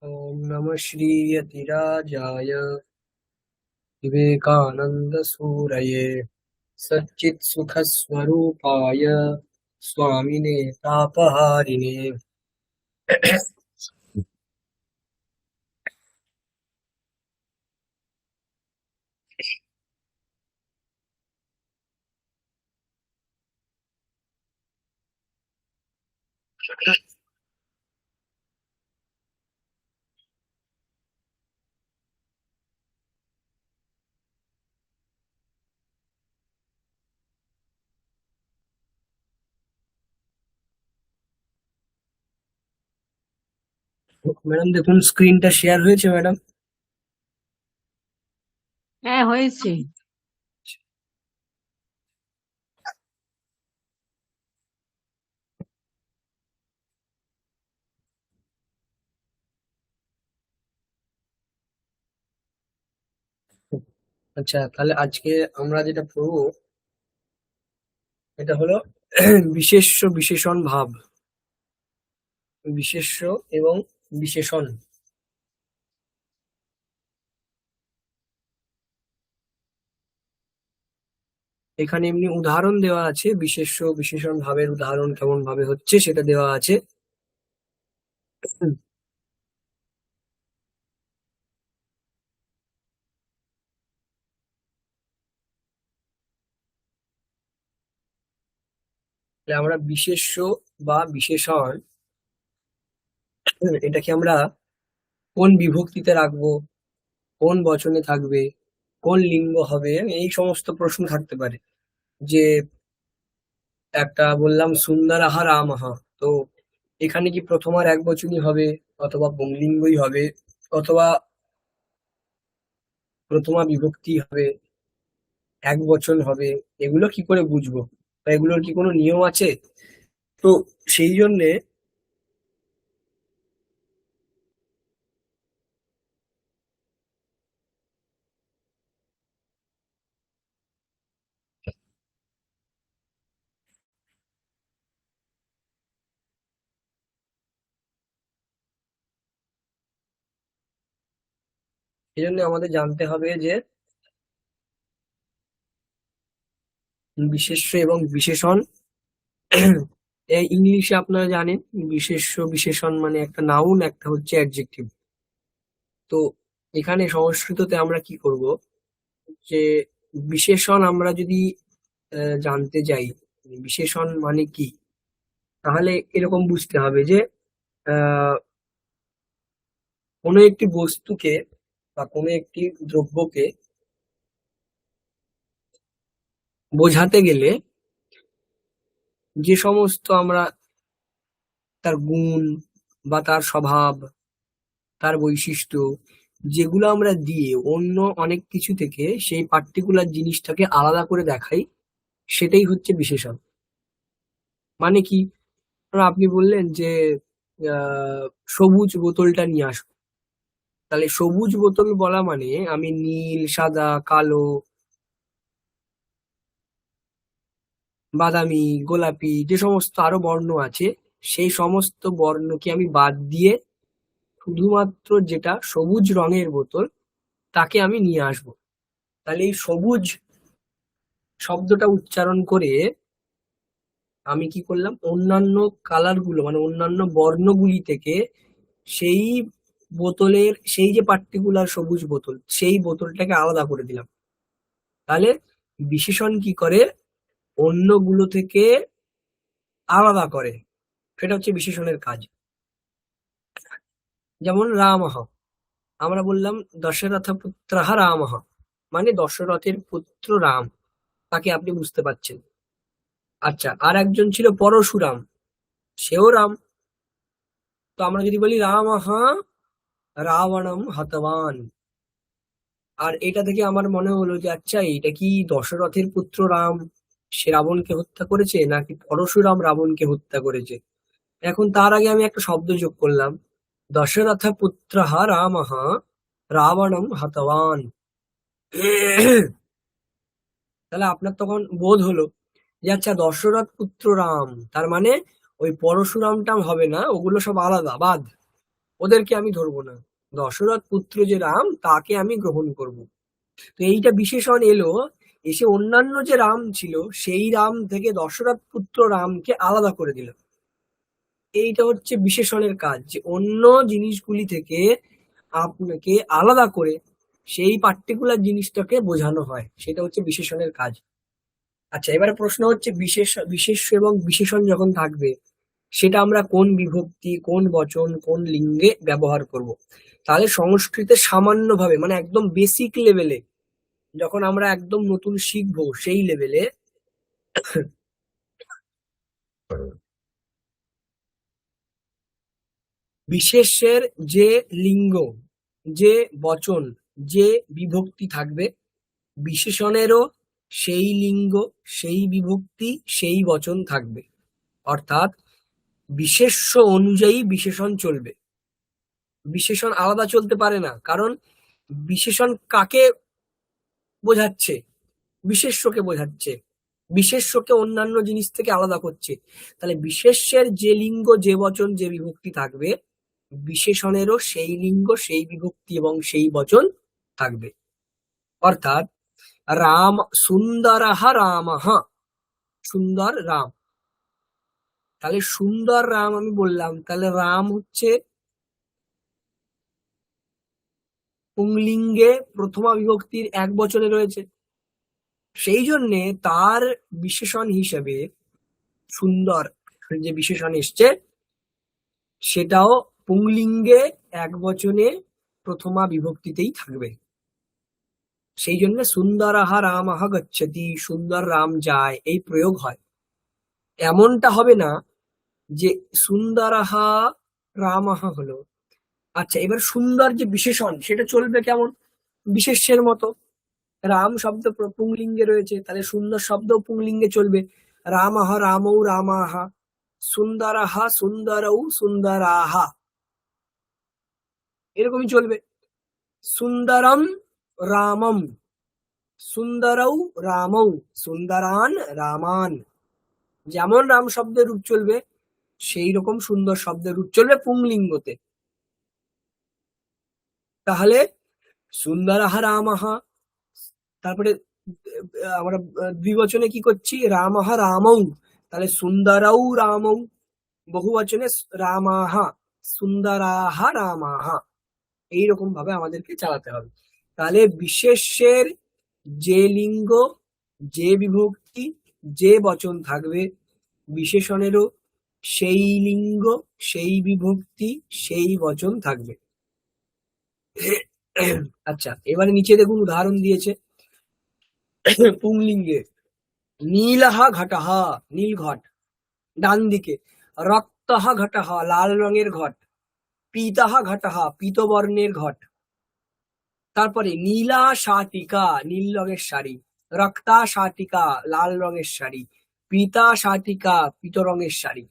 ॐ नमः श्रीयतिराजाय विवेकानन्दसूरये सच्चित्सुखस्वरूपाय स्वामिने तापहारिणे। ম্যাডাম দেখুন, স্ক্রিনটা শেয়ার হয়েছে ম্যাডাম? হ্যাঁ, হয়েছে। আচ্ছা, তাহলে আজকে আমরা যেটা পড়বো এটা হলো বিশেষ্য বিশেষণ ভাব। বিশেষ্য এবং বিশেষণ, এখানে এমনি উদাহরণ দেওয়া আছে। বিশেষ্য বিশেষণ ভাবের উদাহরণ কেমন ভাবে হচ্ছে সেটা দেওয়া আছে। তাহলে আমরা বিশেষ্য বা বিশেষণ এটাকে আমরা কোন বিভক্তিতে রাখবো, কোন বচনে থাকবে, কোন লিঙ্গ হবে, এই সমস্ত প্রশ্ন থাকতে পারে। যে একটা বললাম সুন্দরাহা রামহা, তো এখানে কি প্রথম আর এক বচনই হবে, অথবা পুংলিঙ্গই হবে, অথবা প্রথমা বিভক্তি হবে, এক বচন হবে? এগুলো কি করে বুঝবো, বা এগুলোর কি কোনো নিয়ম আছে? তো সেই জন্যে এই জন্য আমাদের জানতে হবে যে বিশেষ্য এবং বিশেষণ। এই ইংলিশে আপনারা জানেন বিশেষ্য বিশেষণ মানে একটা নাউন, একটা হচ্ছে অ্যাডজেক্টিভ। তো এখানে সংস্কৃততে আমরা কি করব, যে বিশেষণ আমরা যদি জানতে যাই বিশেষণ মানে কি, তাহলে এরকম বুঝতে হবে যে আহ কোনো একটি বস্তুকে বা কোনো একটি দ্রব্যকে বোঝাতে গেলে যে সমস্ত আমরা তার গুণ বা তার স্বভাব, তার বৈশিষ্ট্য, যেগুলো আমরা দিয়ে অন্য অনেক কিছু থেকে সেই পার্টিকুলার জিনিসটাকে আলাদা করে দেখাই, সেটাই হচ্ছে বিশেষণ। মানে কি, ধরো আপনি বললেন যে আহ সবুজ বোতলটা নিয়ে আসো, তাহলে সবুজ বোতল বলা মানে আমি নীল, সাদা, কালো, বাদামি, গোলাপি, যে সমস্ত আরো বর্ণ আছে সেই সমস্ত বর্ণকে আমি বাদ দিয়ে শুধুমাত্র যেটা সবুজ রঙের বোতল তাকে আমি নিয়ে আসবো। তাহলে এই সবুজ শব্দটা উচ্চারণ করে আমি কি করলাম, অন্যান্য কালার গুলো মানে অন্যান্য বর্ণগুলি থেকে সেই বোতলের সেই যে পার্টিকুলার সবুজ বোতল সেই বোতলটাকে আলাদা করে দিলাম। তাহলে বিশেষণ কি করে, অন্যগুলো থেকে আলাদা করে, সেটা হচ্ছে বিশেষণের কাজ। যেমন রামহ, আমরা বললাম দশরথ পুত্রঃ রামহ, মানে দশরথের পুত্র রাম, তাকে আপনি বুঝতে পারছেন। আচ্ছা, আর একজন ছিল পরশুরাম, সেও রাম। তো আমরা যদি বলি রামহ রাবণম হতবান, আর এটা থেকে আমার মনে হলো যে আচ্ছা, এটা কি দশরথের পুত্র রাম, সে রাবণকে হত্যা করেছে, নাকি পরশুরাম রাবণকে হত্যা করেছে? এখন তার আগে আমি একটা শব্দ যোগ করলাম, দশরথ পুত্র রামহ রাবণম হতবান। তাহলে আপনার তখন বোধ হলো যে আচ্ছা, দশরথ পুত্র রাম তার মানে ওই পরশুরাম টাম হবে না, ওগুলো সব আলাদা, বাদ। ওদেরকে আমি ধরবো না, দশরথ পুত্র যে রাম তাকে আমি গ্রহণ করব। তো এইটা বিশেষণ এলো, এসে অন্যান্য যে রাম ছিল সেই রাম থেকে দশরথ পুত্র রামকে আলাদা করে দিল। এইটা হচ্ছে বিশেষণের কাজ, যে অন্য জিনিসগুলি থেকে আপনাকে আলাদা করে সেই পার্টিকুলার জিনিসটাকে বোঝানো হয়, সেটা হচ্ছে বিশেষণের কাজ। আচ্ছা, এবারে প্রশ্ন হচ্ছে বিশেষ্য এবং বিশেষণ যখন থাকবে সেটা আমরা কোন বিভক্তি, কোন বচন, কোন লিঙ্গে ব্যবহার করব। তাহলে সংস্কৃতে সামান্যভাবে, মানে একদম বেসিক লেভেলে, যখন আমরা একদম নতুন শিখবো সেই লেভেলে বিশেষ্যের যে লিঙ্গ, যে বচন, যে বিভক্তি থাকবে, বিশেষণেরও সেই লিঙ্গ, সেই বিভক্তি, সেই বচন থাকবে। অর্থাৎ বিশেষ্য অনুযায়ী বিশেষণ চলবে, বিশেষণ আলাদা চলতে পারে না। কারণ বিশেষণ কাকে বোঝাচ্ছে? বিশেষ্যকে বোঝাচ্ছে, বিশেষ্যকে অন্যান্য জিনিস থেকে আলাদা করছে। তাহলে বিশেষ্যের যে লিঙ্গ, যে বচন, যে বিভক্তি থাকবে, বিশেষণেরও সেই লিঙ্গ, সেই বিভক্তি এবং সেই বচন থাকবে। অর্থাৎ রাম সুন্দরঃ রামঃ, সুন্দর রাম। তাহলে সুন্দর রাম আমি বললাম, তাহলে রাম হচ্ছে পুংলিঙ্গে প্রথমা বিভক্তির এক বচনে রয়েছে, সেই জন্যে তার বিশেষণ হিসেবে সুন্দর যে বিশেষণ এসছে সেটাও পুংলিঙ্গে এক বচনে প্রথমা বিভক্তিতেই থাকবে। সেই জন্য সুন্দরঃ রামঃ গচ্ছতি, সুন্দর রাম যায়, এই প্রয়োগ হয়। এমনটা হবে না যে সুন্দরঃ রামঃ হলো, আচ্ছা এবার সুন্দর যে বিশেষণ সেটা চলবে কেমন? বিশেষ্যের মতো। রাম শব্দ পুংলিঙ্গে রয়েছে, তাহলে সুন্দর শব্দ পুংলিঙ্গে চলবে। রামঃ রামৌ রামাঃ, সুন্দরঃ সুন্দরৌ সুন্দরাঃ, এরকমই চলবে। সুন্দরম রামম, সুন্দরৌ রামৌ, সুন্দরান রামান। যেমন রাম শব্দের রূপ চলবে সেই রকম সুন্দর শব্দের রূপ চলবে পুংলিঙ্গতে। তাহলে সুন্দরঃ রামঃ, তারপরে আমরা দ্বিবচনে কি করছি? রামঃ রামৌ, তাহলে সুন্দরৌ রামৌ। বহুবচনে রামাহ, সুন্দরাহ রামাহ। এইরকম ভাবে আমাদেরকে চালাতে হবে। তাহলে বিশেষ্যের যে লিঙ্গ, যে বিভক্তি, যে বচন থাকবে, বিশেষণেরও সেই লিঙ্গ, সেই বিভক্তি, সেই বচন থাকবে। আচ্ছা, এবারে নিচে দেখুন উদাহরণ দিয়েছে পুংলিঙ্গে। নীলহ ঘটহ, নীল ঘট, ডান দিকে। রক্তহ ঘটহ, লাল রঙের ঘট। পীতহ ঘটহ, পীতবর্ণের ঘট। তারপরে নীলা শাটিকা, নীল রঙের শাড়ি। রক্তা শাটিকা, লাল রঙের শাড়ি। পীতা শাটিকা, পীত রঙের শাড়ি,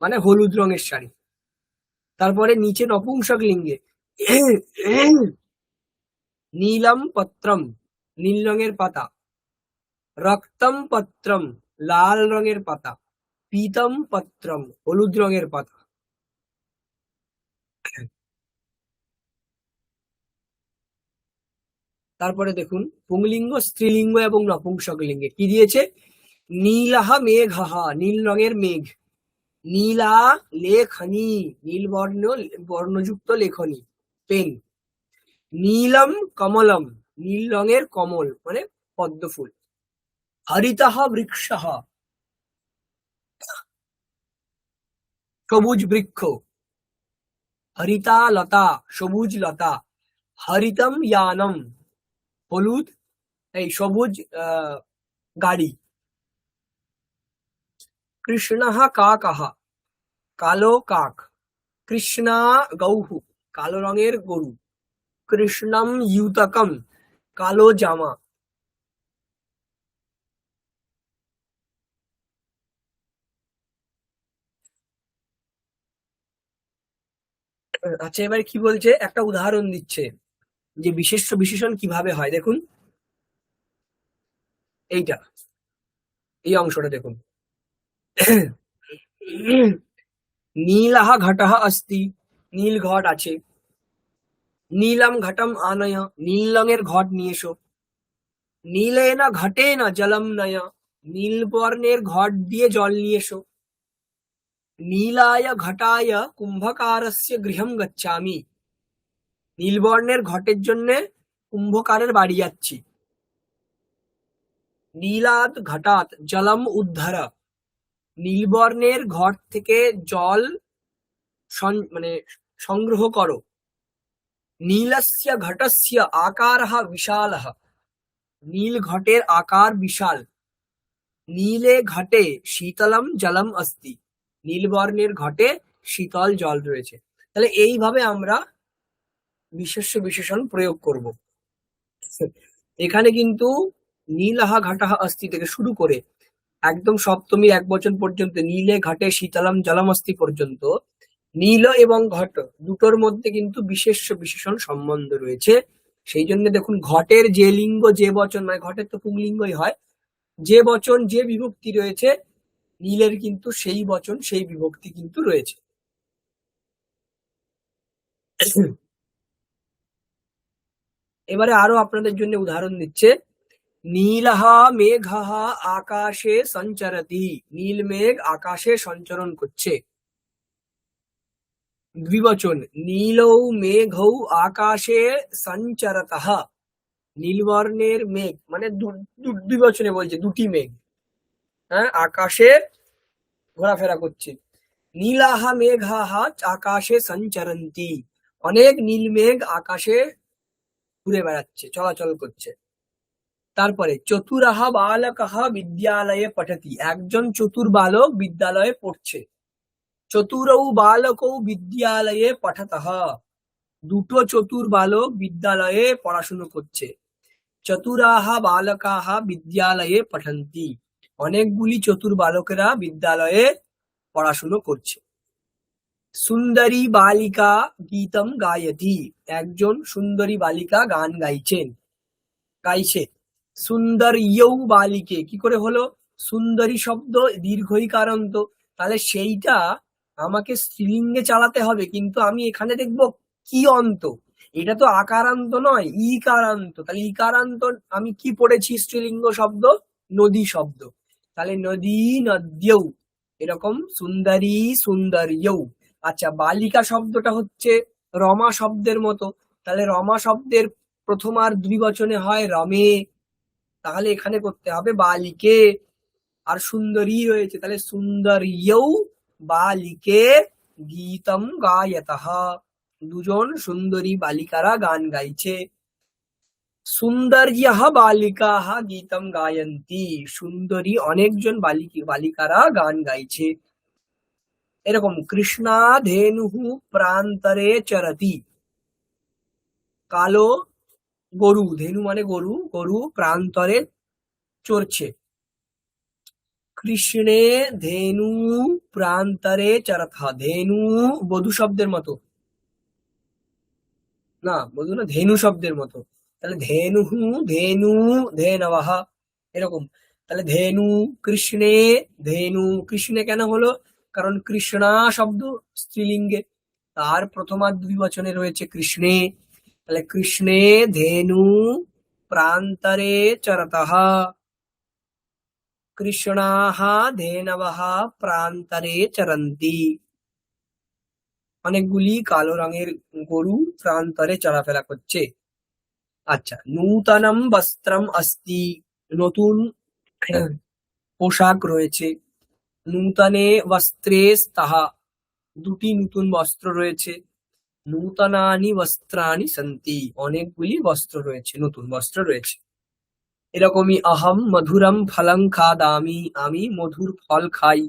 মানে হলুদ রঙের শাড়ি। তারপরে নিচে নপুংসক লিঙ্গে নীলম পত্রম, নীল রঙের পাতা। রক্তম পত্রম, লাল রঙের পাতা। পীতম পত্রম, হলুদ রঙের পাতা। তারপরে দেখুন পুংলিঙ্গ, স্ত্রীলিঙ্গ এবং নপুংসক লিঙ্গে কি দিয়েছে? নীলাহ মেঘহ, নীল রঙের মেঘ। নীলা লেখনী, নীল বর্ণযুক্ত লেখনী, পেন। নীলম কমলম, নীল রঙের কমল মানে পদ্ম ফুল। হরিতঃ বৃক্ষঃ, সবুজ বৃক্ষ। হরিতা লতা, সবুজ লতা। হরিতম ইয়ানম, হলুদ এই সবুজ গাড়ি। কৃষ্ণঃ কাকঃ, কালো কাক। কৃষ্ণা গৌহু, কালো রঙের গরু। কৃষ্ণম ইউতকম, কালো জামা। আচ্ছা, এবার কি বলছে, একটা উদাহরণ দিচ্ছে যে বিশেষ্য বিশেষণ কিভাবে হয়। দেখুন এইটা, এই অংশটা দেখুন। নীলः ঘটः अस्ति, নীল ঘট আছে। নীলম ঘটম আনয়, নীল রঙের ঘট নিয়ে এসো। নীলেন ঘটেন জলম নয়, নীল বর্ণের ঘট দিয়ে জল নিয়ে এসো। নীলায় ঘটায় কুম্ভকারস্য গৃহম গচ্ছামি, নীলবর্ণের ঘটের জন্য কুম্ভকারের বাড়ি যাচ্ছি। নীলাত ঘটাত জলম উদ্ধার, নীলবর্ণের ঘট থেকে জল মানে সংগ্রহ করো। নীলস্য ঘটস্য আকারঃ বিশালঃ, নীল ঘটের আকার বিশাল। নীলে ঘটে শীতলম জলম अस्ति, নীলবর্ণের ঘটে শীতল জল রয়েছে। তাহলে এইভাবে আমরা বিশেষ্য বিশেষণ প্রয়োগ করব। এখানে কিন্তু নীলহ ঘটহ अस्ति থেকে শুরু করে একদম সপ্তমীর একবচন পর্যন্ত, নীলে ঘটে শীতলম জলম अस्ति পর্যন্ত, নীল এবং ঘট দুটোর মধ্যে কিন্তু বিশেষ্য বিশেষণ সম্বন্ধ রয়েছে। সেই জন্য দেখুন, ঘটের যে লিঙ্গ যে বচন, মানে ঘটের তো পুংলিঙ্গই হয়, যে বচন যে বিভক্তি রয়েছে, নীলের কিন্তু সেই বচন সেই বিভক্তি কিন্তু রয়েছে। এবারে আরো আপনাদের জন্য উদাহরণ দিচ্ছে। নীলহ মেঘঃ আকাশে সঞ্চরতি, নীল মেঘ আকাশে সঞ্চরণ করছে। দ্বিবচন, নীলৌ মেঘৌ আকাশে সঞ্চরতঃ, নীলবর্ণের মেঘ মানে দ্বিবচনে বলছে, দুটি মেঘ হ্যাঁ আকাশে ঘোরাফেরা করছে। নীলাহ মেঘাহ আকাশে সঞ্চরন্তি, অনেক নীল মেঘ আকাশে ঘুরে বেড়াচ্ছে, চলাচল করছে। তারপরে চতুরাহ বালকঃ বিদ্যালয়ে পঠতি, একজন চতুর বালক বিদ্যালয়ে পড়ছে। চতুরৌ বালকৌ বিদ্যালয়ে পঠতঃ, দুটো চতুর বালক বিদ্যালয়ে পড়াশুনো করছে। চতুরাহ বালকাহ বিদ্যালয়ে পঠন্তি, অনেকগুলি চতুর বালকেরা বিদ্যালয়ে পড়াশুনো করছে। সুন্দরী বালিকা গীতম গায়তি, একজন সুন্দরী বালিকা গান গাইছে। সুন্দরীয়ৌ বালিকে, কি করে হলো? সুন্দরী শব্দ দীর্ঘইকারান্ত, তাহলে সেইটা আমাকে স্ত্রীলিঙ্গে চালাতে হবে, কিন্তু আমি এখানে দেখব কি অন্ত, এটা তো আকারান্ত নয়, ইকারান্ত। তাহলে ইকারান্ত আমি কি পড়েছি? স্ত্রীলিঙ্গ শব্দ নদী শব্দ, তাহলে নদী নদ্যৌ, এরকম সুন্দরী সুন্দর্যৌ। আচ্ছা, বালিকা শব্দটা হচ্ছে রমা শব্দের মতো, তাহলে রমা শব্দের প্রথম আর দ্বিবচনে হয় রমে, তাহলে এখানে করতে হবে বালিকে। আর সুন্দরী রয়েছে, তাহলে সুন্দর্যৌ বালিকে গীতম গায়তঃ, দুজন সুন্দরী বালিকারা গান গাইছে। সুন্দর্যঃ বালিকাঃ গীতম গায়ন্তি, সুন্দরী অনেকজন বালিকারা গান গাইছে। এরকম কৃষ্ণা ধেনুহু প্রান্তরে চরতি, কালো গরু, ধেনু মানে গরু, গরু প্রান্তরে চড়ছে। কৃষ্ণে ধেনু প্রান্তরে চরথা, ধেনু বধূ শব্দের মতো না, বধূ না, ধেনু শব্দের মতো, তাহলে ধেনুহু ধেনু ধেনবহ, এরকম। তাহলে ধেনু, কৃষ্ণে ধেনু, কৃষ্ণে কেন হলো? কারণ কৃষ্ণা শব্দ স্ত্রীলিঙ্গে, তার প্রথমা দ্বিবচনে রয়েছে কৃষ্ণে, তাহলে কৃষ্ণে ধেনু প্রান্তরে চরতঃ, কৃষ্ণাঃ ধেনবঃ প্রান্তরে চরন্তি, অনেকগুলি কালো রঙের গরু প্রান্তরে চলাফেরা করছে। আচ্ছা, নূতনম বস্ত্রম अस्ति, নতুন পোশাক রয়েছে। নূতনে বস্ত্রে স্তः, দুটি নতুন বস্ত্র রয়েছে। নূতনানি বস্ত্রাণি সন্তি, অনেকগুলি বস্ত্র রয়েছে, নতুন বস্ত্র রয়েছে। এরকমই অহম মধুরম ফলং খাদামি, আমি মধুর ফল খাই।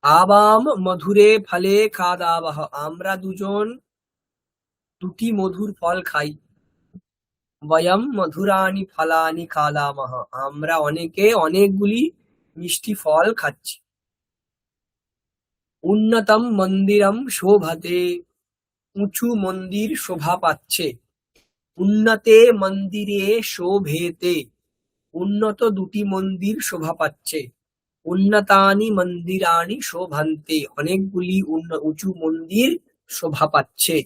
আবাম মধুরে ফলে খাদাবহ, আমরা দুজন দুটি মধুর ফল খাই। বয়ম মধুরানি ফলানি খাদামহ, আমরা অনেকে অনেকগুলি মিষ্টি ফল খাচ্ছি। উন্নতম মন্দিরম শোভতে, উঁচু মন্দির শোভা পাচ্ছে। উন্নতে মন্দিরে শোভেতে, উন্নত দুটি মন্দির শোভা পাচ্ছে। উন্নতানি মন্দিরানি শোভান্তে, অনেকগুলি উঁচু মন্দির শোভা পাচ্ছে।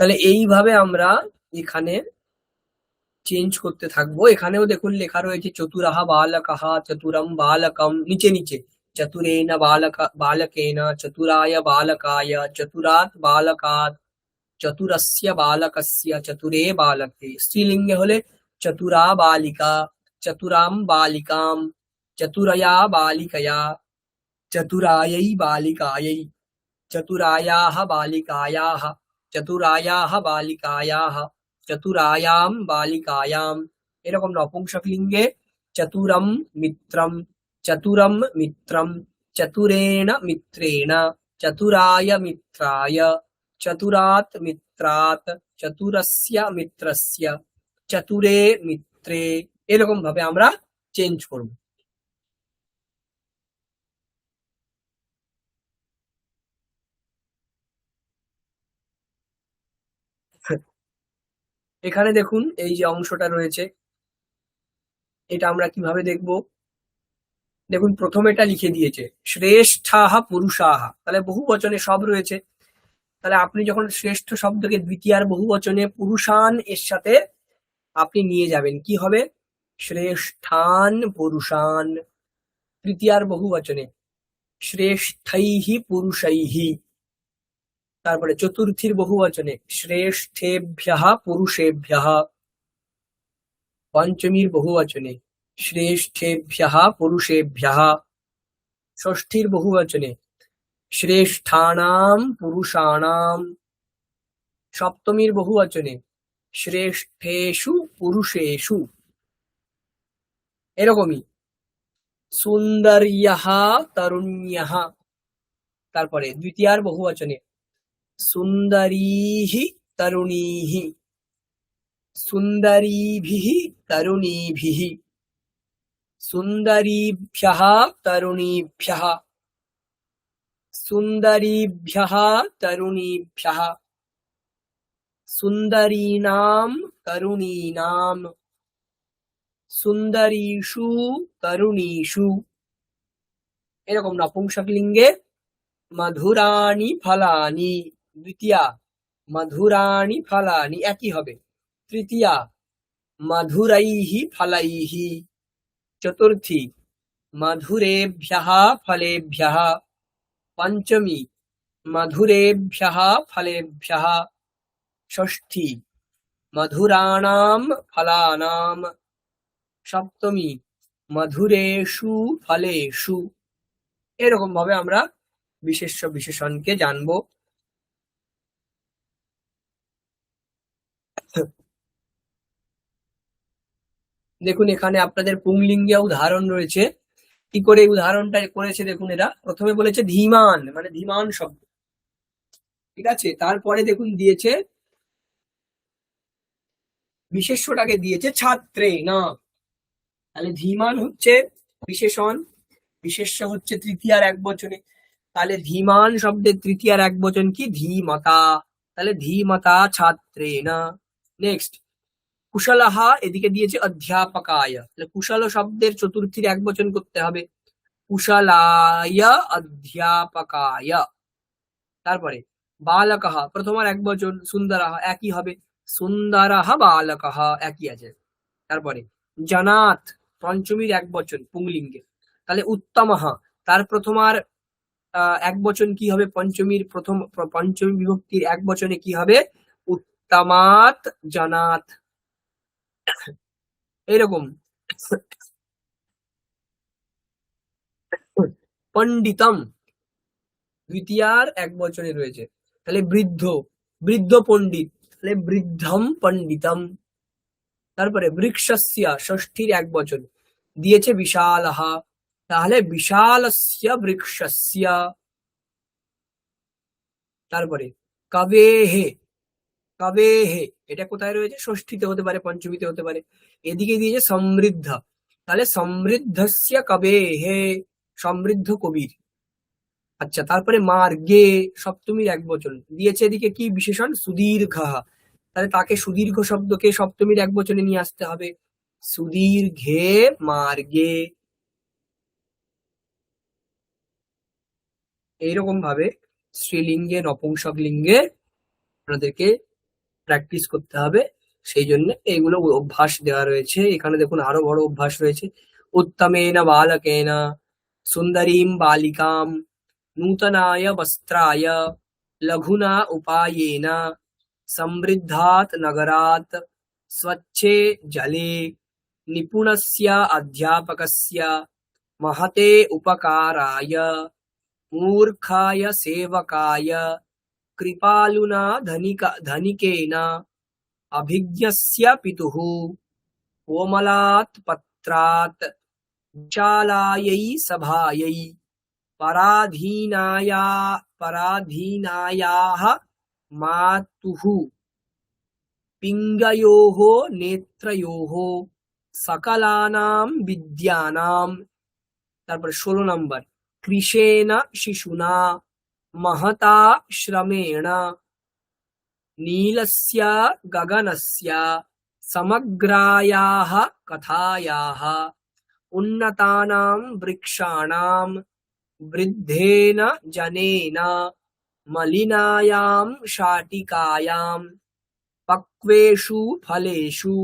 তাহলে এইভাবে আমরা এখানে চেঞ্জ করতে থাকবো। এখানেও দেখুন লেখা রয়েছে চতুরাহা বালকাহা চতুরম বালকম, নিচে নিচে চতুরেন বালকেন চতুরায় বালকায় চতুরাত বালকাত চতুরস্য বালকস্য চতুরে বালকে। স্ত্রীলিঙ্গে হলে চতুরা বালিকা চতুরাম বালিকাম চতুরয়া বালিকয়া চতুরাयै বালিকাयै চতুরায়াः বালিকায়াः চতুরায়াः বালিকায়াः চতুরায়াম বালিকায়াম। এরকম নপুংসকলিঙ্গে চতুরম মিত্রম চতুরম মিত্রম চতুরেণ মিত্রেণ চতুরায় মিত্রায় চতুরাত মিত্রাত চতুরস্য মিত্রস্য চতুরে মিত্রে। এরকম ভাবে আমরা চেঞ্জ করব। এখানে দেখুন এই যে অংশটা রয়েছে, এটা আমরা কিভাবে দেখব। দেখুন প্রথমে এটা লিখে দিয়েছে শ্রেষ্ঠাহা পুরুষাহা, তাহলে বহু বচনে সব রয়েছে। তাহলে আপনি যখন শ্রেষ্ঠ শব্দকে দ্বিতীয়ার বহু বচনে পুরুষান এর সাথে আপনি নিয়ে যাবেন, কি হবে? শ্রেষ্ঠান পুরুষান। তৃতীয়ার বহু বচনে শ্রেষ্ঠৈহি পুরুষৈহি। তারপরে চতুর্থীর বহু বচনে শ্রেষ্ঠেভ্যঃ পুরুষেভ্যঃ। পঞ্চমীর বহু বচনে শ্রেষ্ঠেভ্যঃ পুরুষেভ্যঃ। ষষ্ঠীর বহু বচনে শ্রেষ্ঠানাম পুরুষাণাম। সপ্তমীর বহু বচনে শ্রেষ্ঠেষু পুরুষেষু। এরকমই সুন্দর্যঃ তরুণ্যঃ। তারপরে দ্বিতীয়ার বহু বচনে সুন্দরীः তরুণীः সুন্দরীভিः তরুণীভিः সুন্দরীভ্যঃ তরুণীভ্যঃ সুন্দরীভ্যঃ তরুণীভ্যঃ সুন্দরীনাম তরুণীনাম সুন্দরীষু তরুণীষু। এরকম নপুংসকলিঙ্গে মধুরাণি ফলানি, দ্বিতীয়া মধুরাণি ফলানি একই হবে। তৃতীয়া মধুরৈহি ফলৈহি। চতুর্থী মধুরেভ্যঃ ফলেভ্যঃ। পঞ্চমী মধুরেভ্যঃ ফলেভ্যঃ। ষষ্ঠী মধুরাণাম ফলানাম। সপ্তমী মধুরেষু ফলেষু। এরকম ভাবে আমরা বিশেষ্য বিশেষণকে জানবো। দেখুন এখানে আপনাদের পুংলিঙ্গে উদাহরণ রয়েছে। কি করে উদাহরণটা করেছে দেখুন। এরা প্রথমে বলেছে ধীমান, মানে ধীমান শব্দ, ঠিক আছে। তারপরে দেখুন দিয়েছে বিশেষ্যটাকে দিয়েছে ছাত্রে না। তাহলে ধীমান হচ্ছে বিশেষণ, বিশেষ্য হচ্ছে তৃতীয়ার এক বচনে। তাহলে ধীমান শব্দের তৃতীয়ার এক বচন কি? ধীমতা। তাহলে ধীমতা ছাত্রে না। নেক্সট কুশলাহা, এদিকে দিয়েছে অধ্যাপকায়। তাহলে কুশল শব্দের চতুর্থীর এক বচন করতে হবে কুশলায় অধ্যাপকায়। তারপরে বালকঃ প্রথমার এক বচন, সুন্দরঃ একই হবে সুন্দরঃ বালকঃ, একই আছে। তারপরে জানাত পঞ্চমীর এক বচন পুংলিঙ্গে। তাহলে উত্তমঃ তার প্রথমার এক বচন কি হবে? পঞ্চমীর প্রথম পঞ্চমী বিভক্তির এক বচনে কি হবে? উত্তমাত জানাত। এরকম পণ্ডিতম দ্বিতীয়ার এক বচনে রয়েছে। তাহলে বৃদ্ধ, বৃদ্ধ পণ্ডিত, তাহলে বৃদ্ধম পণ্ডিতম। তারপরে বৃক্ষস্য ষষ্ঠীর এক বচন দিয়েছে বিশালহ, তাহলে বিশালস্য বৃক্ষস্য। তারপরে কবেহে, কবেহে এটা কোথায় রয়েছে? ষষ্ঠীতে হতে পারে, পঞ্চমীতে হতে পারে। এদিকে দিয়েছে সমৃদ্ধ, তাহলে সমৃদ্ধস্য কবেহে, সমৃদ্ধ কবির। আচ্ছা তারপরে মার্গে সপ্তমীর এক বচন দিয়েছে, এদিকে কি বিশেষণ? সুদীর্ঘ, তাহলে তাকে সুদীর্ঘ শব্দকে সপ্তমীর এক বচনে নিয়ে আসতে হবে সুদীর্ঘে মার্গে। এইরকম ভাবে স্ত্রীলিঙ্গে নপুংসক লিঙ্গে আপনাদেরকে প্র্যাকটিস করতে হবে। সেই জন্য এইগুলো অভ্যাস দেওয়া রয়েছে। এখানে দেখুন আরো বড় অভ্যাস রয়েছে। উত্তমেন বালকেন সুন্দরীম বালিকাম নূতনায় বস্ত্রায় লঘুনা উপায়েন সমৃদ্ধাৎ নগরাৎ स्वच्छे जले निपुणस्य अध्यापकस्य महते उपकाराय मूर्खाय सेवकाय कृपालुना धनिकेन अभिज्ञस्य पितुः कोमलात् पत्रात् विशालायै सभायै पराधीनायाः मातुः पिङ्गयोः नेत्रयोः सकलानां विद्यानां। তারপর 16 নম্বর কৃষেণ শিশুনা महता श्रमेण नीलस्य गगनस्य समग्रायाः कथायाः उन्नतानां वृक्षाणां वृद्धेन जनेन मलिनायां शाटिकायां पक्वेषु फलेषु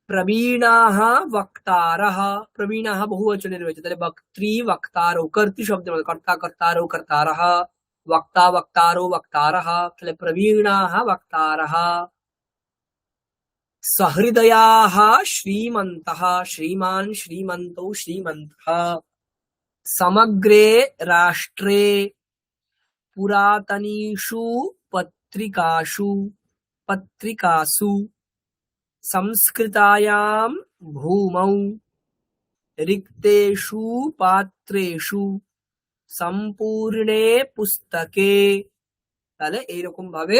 प्रवीणाः वक्तारः। प्रवीणाः बहुवचने রয়েছে, তাহলে বক্ত্রী वक्तारो কর্তৃ শব্দের মধ্যে কর্তা কর্তারো কর্তারः, वक्ता वक्तारो वक्तारः, তাহলে प्रवीणाः वक्तारः। सहृदयाः श्रीमन्तः श्रीमान् श्रीमन्तौ श्रीमन्तः। समग्रे राष्ट्रे पुरातनीषु पत्रिकासु संस्कृतायां भूमौ रिक्तेषु पात्रेषु সম্পূর্ণে পুস্তকে। তাহলে এইরকম ভাবে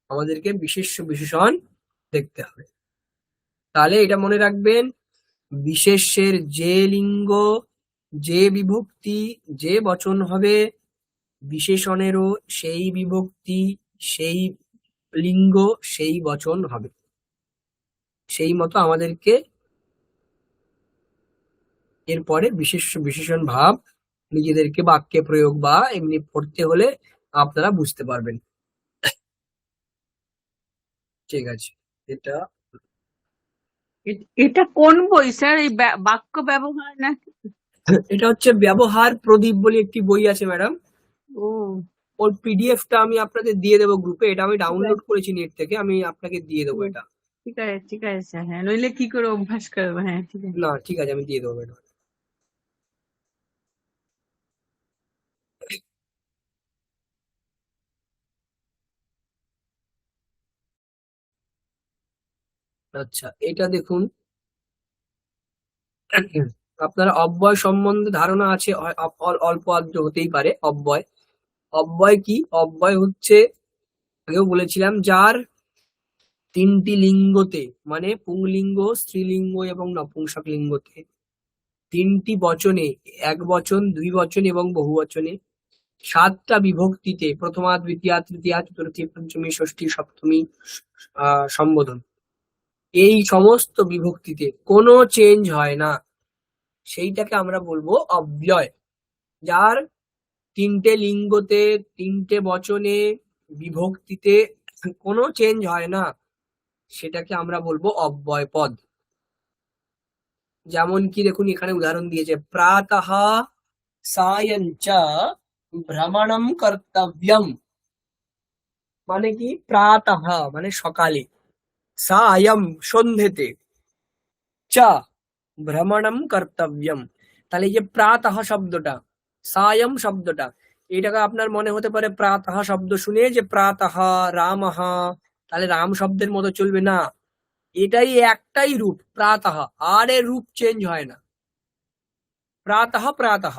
আমাদেরকে বিশেষণ দেখতে হবে। তাহলে এটা মনে রাখবেন, বিশেষ্যের যে লিঙ্গ, যে বিভক্তি, যে বচন হবে, বিশেষণেরও সেই বিভক্তি, সেই লিঙ্গ, সেই বচন হবে। সেই মতো আমাদেরকে এরপরে বিশেষণ ভাব নিজেদেরকে বাক্যে প্রয়োগ বা এমনি পড়তে হলে আপনারা বুঝতে পারবেন। ঠিক আছে, এটা কোন বই স্যার? এই বাক্য ব্যবহার না? এটা হচ্ছে ব্যবহার প্রদীপ বলে একটি বই আছে ম্যাডাম। ও, ওর পিডিএফটা আমি আপনাদের দিয়ে দেবো গ্রুপে। এটা আমি ডাউনলোড করেছি নেট থেকে, আমি আপনাকে দিয়ে দেবো এটা। ঠিক আছে স্যার। হ্যাঁ, নইলে কি করে অভ্যাস করবো? হ্যাঁ ঠিক আছে। না ঠিক আছে, আমি দিয়ে দেবো এটা। আচ্ছা, এটা দেখুন, আপনার অব্যয় সম্বন্ধে ধারণা আছে, অল্প আদ্র হতেই পারে। অব্যয় কি? অব্যয় হচ্ছে, আগেও বলেছিলাম, যার তিনটি লিঙ্গতে, মানে পুংলিঙ্গ, স্ত্রীলিঙ্গ এবং নপুংসক লিঙ্গতে, তিনটি বচনে, এক বচন, দুই বচন এবং বহু বচনে, 7টা বিভক্তিতে, প্রথমা দ্বিতীয়া তৃতীয়া চতুর্থী পঞ্চমী ষষ্ঠী সপ্তমী সম্বোধন, এই সমস্ত বিভক্তিতে কোনো চেঞ্জ হয় না, সেইটাকে আমরা বলবো অব্যয়। যার তিনটে লিঙ্গতে, তিনটে বচনে, বিভক্তিতে কোনো চেঞ্জ হয় না, সেটাকে আমরা বলবো অব্যয় পদ। যেমন কি দেখুন, এখানে উদাহরণ দিয়েছে, প্রাতঃ সায়ঞ্চ ভ্রমণম কর্তব্যম। মানে কি? প্রাতঃ মানে সকালে, সায়ম সন্ধ্যেতে, চ ভ্রমণম কর্তব্যম। তাহলে এই যে প্রাতঃ শব্দটা, সায়ম শব্দটা, এটাকে আপনার মনে হতে পারে প্রাতঃ শব্দ শুনে যে প্রাতঃ রামঃ, তাহলে রাম শব্দের মতো চলবে না। এটাই একটাই রূপ প্রাতঃ, আর এর রূপ চেঞ্জ হয় না। প্রাতঃ প্রাতঃ,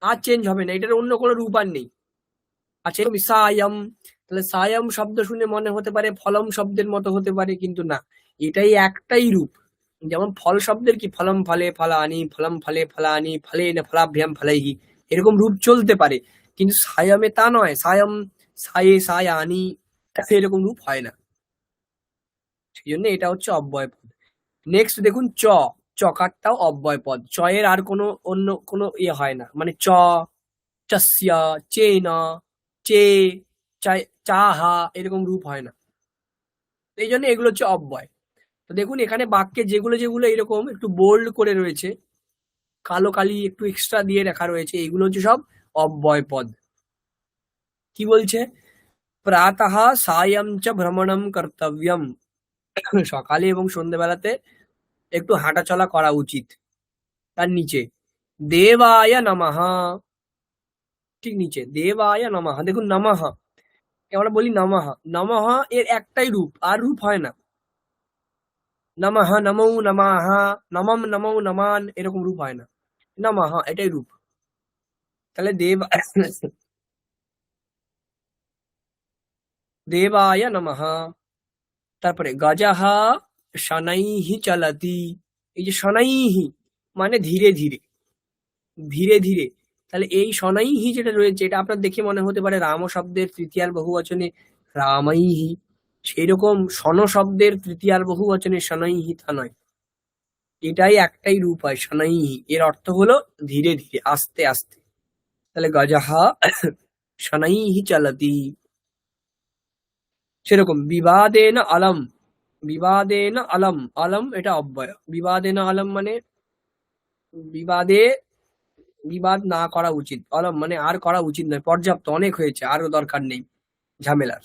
আর চেঞ্জ হবে না, এটার অন্য কোনো রূপ আর নেই। আচ্ছা, সায়ম, তাহলে সায়ম শব্দ শুনে মনে হতে পারে ফলম শব্দের মতো হতে পারে, কিন্তু না, এটাই একটাই রূপ। যেমন ফল শব্দের কি, ফলম ফলে ফলানি, ফলম ফলে ফলানি, ফলে না ফলাভ্যাম ফলাইহি, এরকম রূপ চলতে পারে, কিন্তু সায়মে তা নয়। সায়ম, সায়ে সায়ানি, এরকম রূপ হয় না। সেই জন্য এটা হচ্ছে অব্যয় পদ। নেক্সট দেখুন, চকারটাও অব্যয় পদ। চ এর আর কোনো অন্য কোনো ইয়ে হয় না, মানে চ, চস্যা, চেনা, চে, চাহা এরকম রূপ হয় না। এই জন্য এগুলো হচ্ছে অব্যয়। তো দেখুন এখানে বাক্যে যেগুলো যেগুলো এরকম একটু বোল্ড করে রয়েছে, কালো কালি একটু এক্সট্রা দিয়ে রাখা রয়েছে, এগুলো হচ্ছে সব অব্যয় পদ। কি বলছে? প্রাতঃ সায়ং চ ভ্রমণম কর্তব্যম, সকালে এবং সন্ধ্যেবেলাতে একটু হাঁটাচলা করা উচিত। তার নিচে দেবায় নমঃ, ঠিক নিচে দেবায় নমঃ, দেখুন নমঃ, আমরা বলি নমঃ, নমঃ এর একটাই রূপ, আর রূপ হয় না। নমঃ, নমো নমঃ, নমম নমো নমান এরকম রূপ হয় না, নমঃ এটাই রূপ। তাহলে দেবায় নমঃ। তারপরে গজঃ শনৈঃ চলতি, এই যে শনৈঃ মানে ধীরে ধীরে, ধীরে ধীরে। তাহলে এই শনৈঃ যেটা রয়েছে, এটা আপনার দেখে মনে হতে পারে রাম শব্দের তৃতীয়ার বহুবচনে রামাইঃ, সেই রকম শন শব্দের তৃতীয়ার বহুবচনে শনৈঃ তা নয়, এটাই একটাই রূপ হয় শনৈঃ, এর অর্থ হলো ধীরে ধীরে, আস্তে আস্তে। তাহলে গজঃ শনৈঃ চলতি। সেরকম বিবাদেন অলম, বিবাদেন অলম, অলম এটা অব্যয়, বিবাদেন অলম মানে বিবাদে, বিবাদ না করা উচিত, অলম মানে আর করা উচিত নয়, পর্যাপ্ত, অনেক হয়েছে, আরো দরকার নেই ঝামেলার।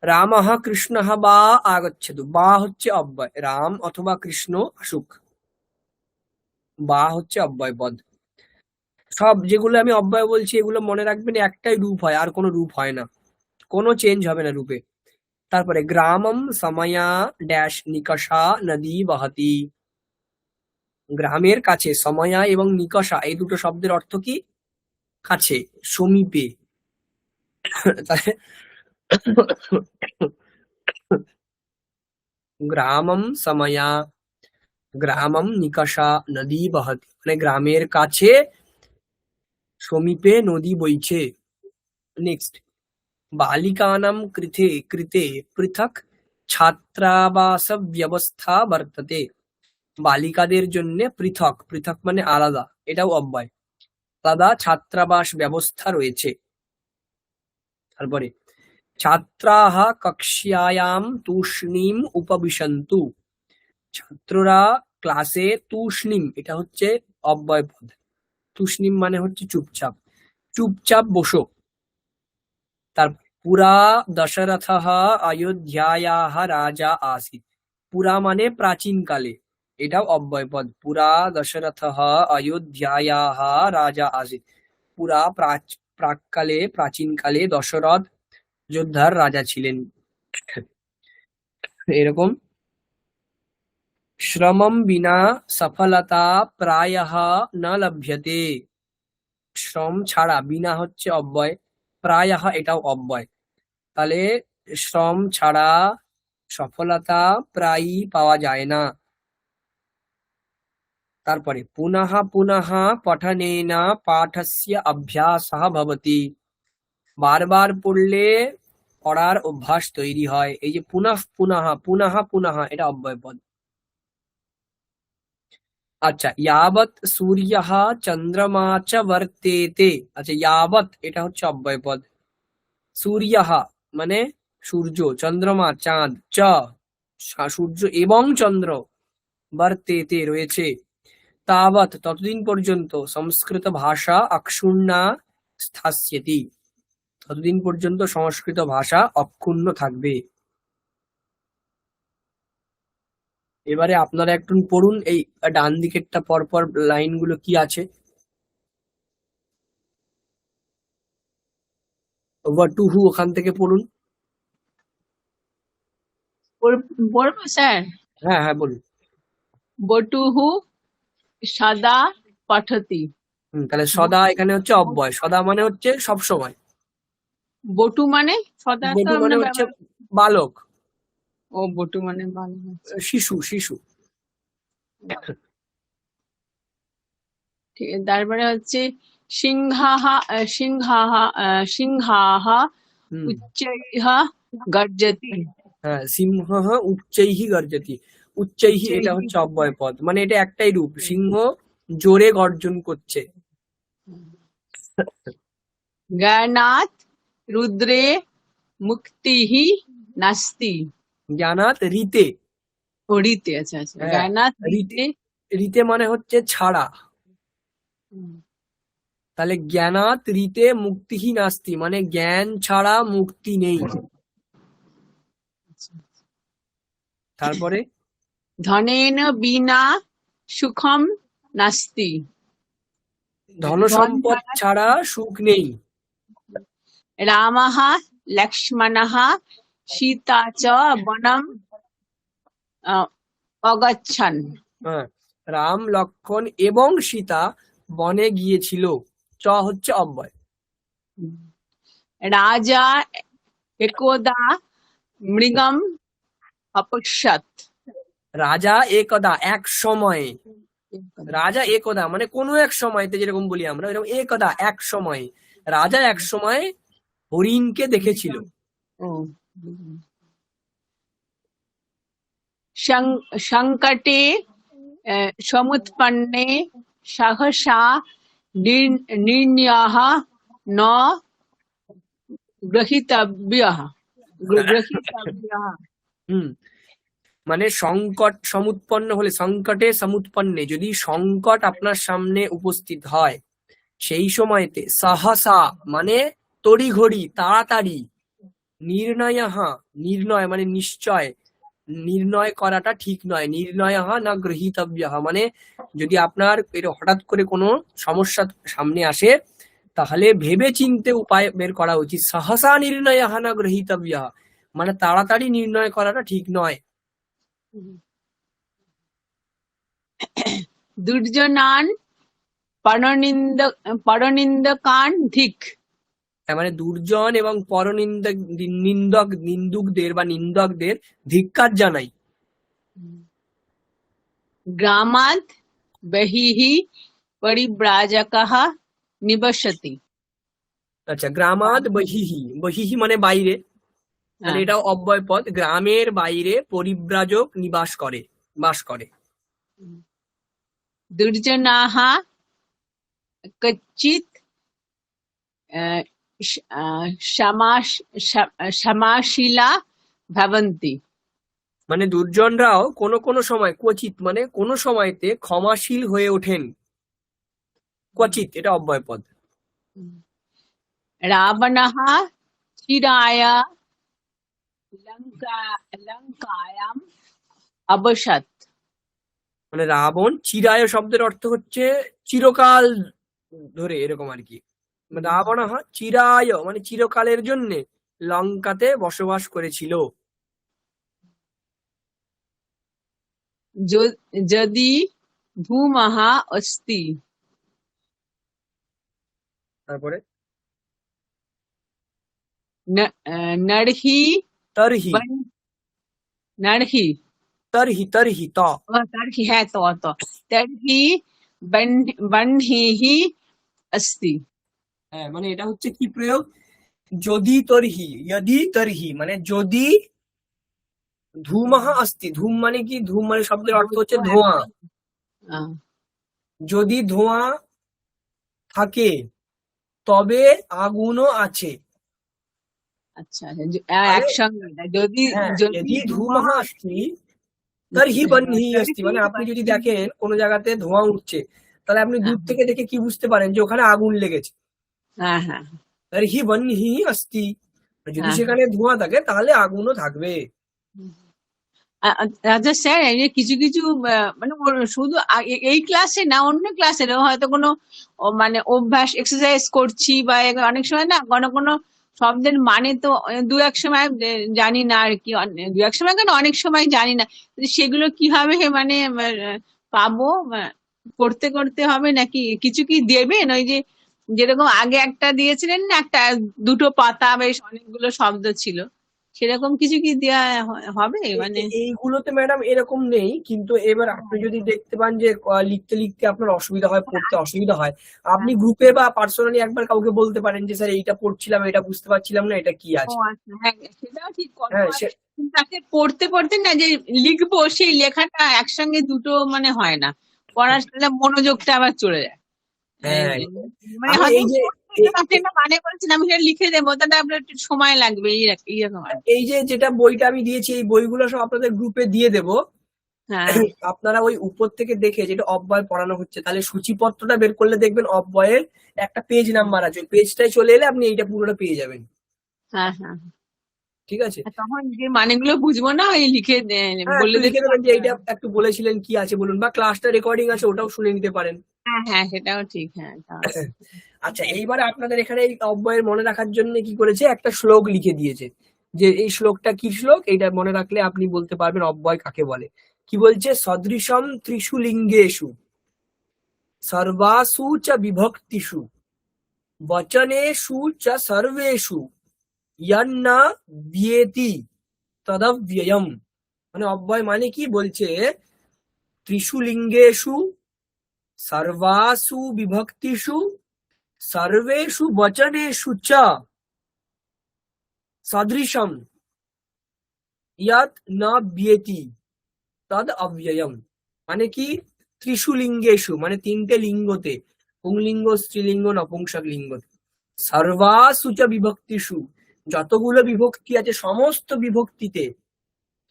রামঃ কৃষ্ণঃ বা আগচ্ছেতু, বা হচ্ছে অব্যয়, রাম অথবা কৃষ্ণ আসুক, বা হচ্ছে অব্যয় পদ। সব যেগুলো আমি অব্যয় বলছি এগুলো মনে রাখবেন একটাই রূপ হয়, আর কোনো রূপ হয় না, কোনো চেঞ্জ হবে না রূপে। তারপরে গ্রামম সময়া ড্যাশ নিকষা নদী বহতি, গ্রামের কাছে সময়া এবং নিকষা এই দুটো শব্দের অর্থ কি? কাছে, সমীপে। তাহলে গ্রামম সময়া, গ্রামম নিকষা নদী বহতি মানে গ্রামের কাছে সমীপে নদী বইছে। নেক্সট, বালিকানাম কৃতে কৃতে পৃথক ছাত্রাবাস ব্যবস্থা বর্ততে, বালিকাদের জন্য পৃথক, পৃথক মানে আলাদা, এটাও অব্যয়, আলাদা ছাত্রাবাস ব্যবস্থা রয়েছে। তারপরে ছাত্রাহ কক্ষ্যায়াম তূষ্ণীম উপবিশন্তু, ছাত্ররা ক্লাসে তূষ্ণীম, এটা হচ্ছে অব্যয় পদ, তূষ্ণীম মানে হচ্ছে চুপচাপ, চুপচাপ বসো। তারপর পুরা দশরথः অযোধ্যায়াः রাজা আসিত, পুরা মানে প্রাচীন কালে, এটাও অব্যয় পদ, পুরা দশরথः অযোধ্যায়াः রাজা আসিত, পুরা প্রাককালে, প্রাচীনকালে দশরথ যোদ্ধার রাজা ছিলেন। এরকম শ্রমম বিনা সফলতা প্রায়ঃ ন লভ্যতে, শ্রম ছাড়া, বিনা হচ্ছে অব্যয়, প্রায়ঃ এটাও অব্যয়, তাহলে শ্রম ছাড়া সফলতা প্রায়ই পাওয়া যায় না। তারপরে পুনঃ পুনঃ পঠনেন পাঠস্য অভ্যাসঃ ভবতি, বারবার পড়লে পড়ার অভ্যাস তৈরি হয়, এই যে পুনঃ পুনঃ, পুনঃ পুনঃ এটা অব্যয় পদ। আচ্ছা, ইয়াবৎ সূর্যঃ চন্দ্রমা চ বর্তেতে, আচ্ছা ইয়াবৎ এটা হচ্ছে অব্যয় পদ, সূর্যঃ মানে সূর্য, চন্দ্রমা চাঁদ, চ সূর্য এবং চন্দ্র, বর্তেতে রয়েছে, তাবৎ ততদিন পর্যন্ত, সংস্কৃত ভাষা অক্ষুণ্ণা স্থাস্যতি, ততদিন পর্যন্ত সংস্কৃত ভাষা অক্ষুণ্ণ থাকবে। এবারে আপনারা একটু পড়ুন এই ডান দিকেরটা, পরপর লাইনগুলো কি আছে। ওভার টু হু ওখান থেকে পড়ুন। বলবো স্যার? হ্যাঁ হ্যাঁ বলুন। বটুহু সদা পঠতি, তাহলে সদা এখানে হচ্ছে অব্যয়, সদা মানে হচ্ছে সব সময়, বটু মানে সদা তো বটু মানে আমরা হচ্ছে ব্যবহার, বালক, ও বটু মানে ভালো আছে। শিশু, শিশু। ঠিক আছে, তারপরে হচ্ছে সিংহাহা সিংহাহা সিংহাহা হুম, উচ্চৈঃ গর্জতি, হ্যাঁ সিংহ উচ্চৈহি গর্জতি, উচ্চৈহি এটা উচ্চৈঃ, হচ্ছে অব্যয় পদ, মানে এটা একটাই রূপ, সিংহ জোরে গর্জন করছে। জ্ঞানাৎ রুদ্রে মুক্তিহি নাস্তি। জ্ঞানাত রীতে। ও রীতে, আচ্ছা আচ্ছা, হ্যাঁ, জ্ঞানাৎ রীতে। রীতে। রীতে মানে হচ্ছে ছাড়া। হুম, তাহলে জ্ঞানাত রীতে মুক্তিহি নাস্তি মানে জ্ঞান ছাড়া মুক্তি নেই। আচ্ছা। তারপরে ধনেন বিনা সুখম নাস্তি। ধন ধন সম্পদ ছাড়া ছাড়া সুখ নেই। রামঃ লক্ষ্মণঃ সীতা চ বনম অগচ্ছন। হ্যাঁ, রাম লক্ষ্মণ এবং সীতা বনে গিয়েছিল। চ হচ্ছে অব্যয়। রাজা একদা মৃগম অপশ্যত। রাজা একদা এক সময়ে। রাজা একদা মানে কোনো এক সময়তে, যেরকম বলি আমরা এরকম একদা এক সময়ে। রাজা এক সময় হরিণকে দেখেছিল। ও, সংকটে সমুৎপন্নে সহসা নির্ণয়ঃ ন গ্রহীতব্যঃ। হুম, মানে সংকট সমুৎপন্ন হলে, সংকটে সমুৎপন্নে যদি সংকট আপনার সামনে উপস্থিত হয়, সেই সময়তে সহসা মানে তড়িঘড়ি তাড়াতাড়ি, নির্ণয়ঃ নির্ণয় মানে নিশ্চয়, নির্ণয় করাটা ঠিক নয়, নির্ণয়ঃ না গৃহীতব্যঃ মানে যদি আপনার হঠাৎ করে কোনো সমস্যা সামনে আসে তাহলে ভেবে চিন্তে উপায় বের করা উচিত। সহসা নির্ণয়ঃ না গৃহীতব্যঃ মানে তাড়াতাড়ি নির্ণয় করাটা ঠিক নয়। দুর্জনান পরনিন্দকান ধিক। তার মানে দুর্জন এবং নিন্দুকদের বা নিন্দকদের ধিক্কার জানাই। গ্রামাৎ বহিঃ পরিব্রাজকঃ নিবসতি। আচ্ছা, গ্রামাদ বহিহি, বহিহি মানে বাইরে, তাহলে এটাও অব্যয় পদ। গ্রামের বাইরে পরিব্রাজক বাস করে। দুর্জনাঃ কচ্চিৎ ক্ষমাশীলা ভবন্তি। মানে দুর্জনরাও কোনো কোনো সময়, ক্বচিৎ মানে কোনো সময়তে ক্ষমাশীল হয়ে ওঠেন। ক্বচিৎ এটা অব্যয় পদ। রাবণঃ চিরায় লঙ্কায়াম অবসৎ। মানে রাবণ, চিরায় শব্দের অর্থ হচ্ছে চিরকাল ধরে, এরকম আর কি। রাবণ চিরায় মানে চিরকালের জন্য লঙ্কাতে বসবাস করেছিল। যদি ধূমঃ অস্তি। তারপরে নরহি তর্হি, নরহি তর্হি তর্হি ত। তর্হি, হ্যাঁ তো তর্হি বহ্নিঃ অস্তি। হ্যাঁ, মানে এটা হচ্ছে কি প্রয়োগ, যদি তর্হি, यदि তর্হি মানে যদি, ধূমঃ অস্তি, ধূম মানে কি, ধূম মানে শব্দের অর্থ হচ্ছে ধোঁয়া, যদি ধোঁয়া থাকে তবে আগুনও আছে। আচ্ছা, একসঙ্গে যদি হ্যাঁ, যদি यदि ধূমঃ अस्ति তর্হি বহ্নিঃ अस्ति মানে আপনি যদি দেখেন কোনো জায়গাতে ধোঁয়া উঠছে, তাহলে আপনি দূর থেকে দেখে কি বুঝতে পারেন যে ওখানে আগুন লেগেছে। হ্যাঁ হ্যাঁ তর্হি বহ্নিঃ अस्ति, যদি হ্যাঁ। সেখানে ধোঁয়া থাকে তাহলে আগুনও থাকবে। আচ্ছা স্যার, এই যে কিছু কিছু মানে শুধু এই ক্লাসে না, অন্য ক্লাসে হয়তো কোনো মানে অভ্যাস এক্সারসাইজ করছি বা অনেক সময় না কোনো কোনো শব্দের মানে তো দু এক সময় জানি না আর কি, দু এক সময় কেন অনেক সময় জানি না, সেগুলো কিভাবে মানে পাবো, করতে করতে হবে নাকি কিছু কি দেবেন? ওই যে যেরকম আগে একটা দিয়েছিলেন না, একটা দুটো পাতা বেশ অনেকগুলো শব্দ ছিল, সেরকম কিছু কি দেওয়া হবে মানে? এইগুলোতে ম্যাডাম এরকম নেই, কিন্তু এবার আপনি যদি দেখতে পান যে লিখতে লিখতে আপনার অসুবিধা হয়, পড়তে অসুবিধা হয়, আপনি গ্রুপে বা পার্সোনালি একবার কাউকে বলতে পারেন যে স্যার এইটা পড়ছিলাম, এটা বুঝতে পারছিলাম না, এটা কি ও আছে। আচ্ছা, হ্যাঁ সেটাও ঠিক কথা। হ্যাঁ তাকে পড়তে পড়তে না যে লিখবো, সেই লেখাটা একসঙ্গে দুটো মানে হয় না, পড়ার সাথে মনোযোগটা আবার চলে যায়। হ্যাঁ মানে আমি হয়তো এই যে এই আপনি মানে বলছেন, আমি সেটা লিখে দেবো, তাহলে আপনার একটু সময় লাগবে এইরকম আর কি। এই যে যেটা বইটা আমি দিয়েছি, এই বইগুলো সব আপনাদের গ্রুপে দিয়ে দেবো। হ্যাঁ আপনারা ওই উপর থেকে দেখে যেটা অব্যয় পড়ানো হচ্ছে, তাহলে সূচিপত্রটা বের করলে দেখবেন অব্যয়ের একটা পেজ নাম্বার আছে, ওই পেজটাই চলে এলে আপনি এইটা পুরোটা পেয়ে যাবেন। হ্যাঁ হ্যাঁ। ঠিক আছে? আর তখন যে মানেগুলো বুঝবো না, ওই লিখে হ্যাঁ, বলে একটু দিলে লিখে দেবেন যে এইটা হবে। একটু বলেছিলেন কি আছে বলুন, বা ক্লাসটা রেকর্ডিং আছে ওটাও শুনে নিতে পারেন। হ্যাঁ হ্যাঁ, সেটাও ঠিক, হ্যাঁ তাহলে। আচ্ছা, এইবারে আপনাদের এখানে এই অব্যয়ের মনে রাখার জন্য কি করেছে, একটা শ্লোক লিখে দিয়েছে, যে এই শ্লোকটা কি শ্লোক, এইটা মনে রাখলে আপনি বলতে পারবেন অব্যয় কাকে বলে। কি বলছে, সদৃশম ত্রিষু লিঙ্গেষু সর্বাসু চ বিভক্তিষু বচনেষু চ সর্বেষু ইয়ান্না বিয়েতি তদব্যয়ম। মানে অব্যয় মানে কি বলছে, ত্রিষু লিঙ্গেষু সর্বাসু বিভক্তিষু সর্বেষু বচনেষু চ সদৃশম ইয়াত না বিয়েতি তদ অব্যয়ম। মানে কি, ত্রিষু লিঙ্গেষু মানে তিনটে লিঙ্গতে, পুংলিঙ্গ স্ত্রীলিঙ্গ নপুংসক লিঙ্গতে, সর্বাসু চ বিভক্তিষু যতগুলো বিভক্তি আছে সমস্ত বিভক্তিতে,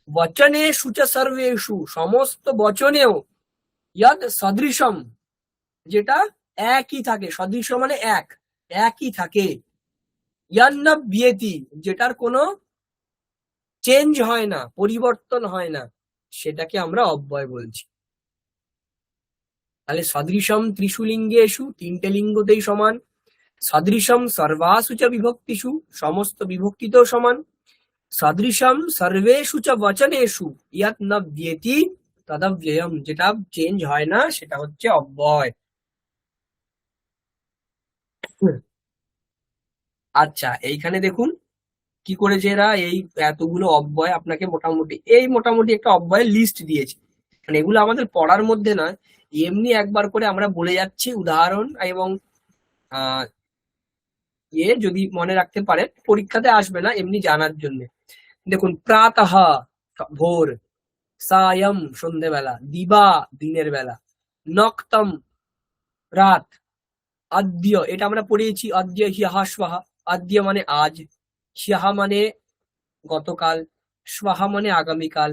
বচনেষু চ সর্বেষু সমস্ত বচনেও, ইয়াদ সদৃশম যেটা একই থাকে, সদৃশ মানে এক, একই থাকে, ইয়ান্ন বিয়েতি যেটার কোনো চেঞ্জ হয় না, পরিবর্তন হয় না, সেটাকে আমরা অব্যয় বলছি। তাহলে সদৃশম ত্রিষু লিঙ্গেষু তিনটে লিঙ্গতেই সমান, সদৃশম সর্বাসু চ বিভক্তিষু সমস্ত বিভক্তিতেও সমান, সদৃশম সর্বেষু চ বচনেষু ইয়াত ন ব্যেতি তদব্যয়ম যেটা চেঞ্জ হয় না সেটা হচ্ছে অব্যয়। আচ্ছা, এইখানে দেখুন কি করেছে এরা, এই এতগুলো অব্যয় আপনাকে মোটামুটি একটা অব্যয়ের লিস্ট দিয়েছে। মানে এগুলো আমাদের পড়ার মধ্যে নয়, এমনি একবার করে আমরা বলে যাচ্ছি উদাহরণ, এবং আহ যদি মনে রাখতে পারেন পরীক্ষাতে আসবে না, এমনি জানার জন্য। দেখুন, প্রাতঃ ভোর, সায়ম সন্ধ্যেবেলা, দিবা দিনের বেলা, নক্তম রাত, আদ্য এটা আমরা পড়িয়েছি, আদ্য হিয়াহা স্বাহা, আদ্য মানে আজ, হিয়াহা মানে গতকাল, স্বাহা মানে আগামীকাল।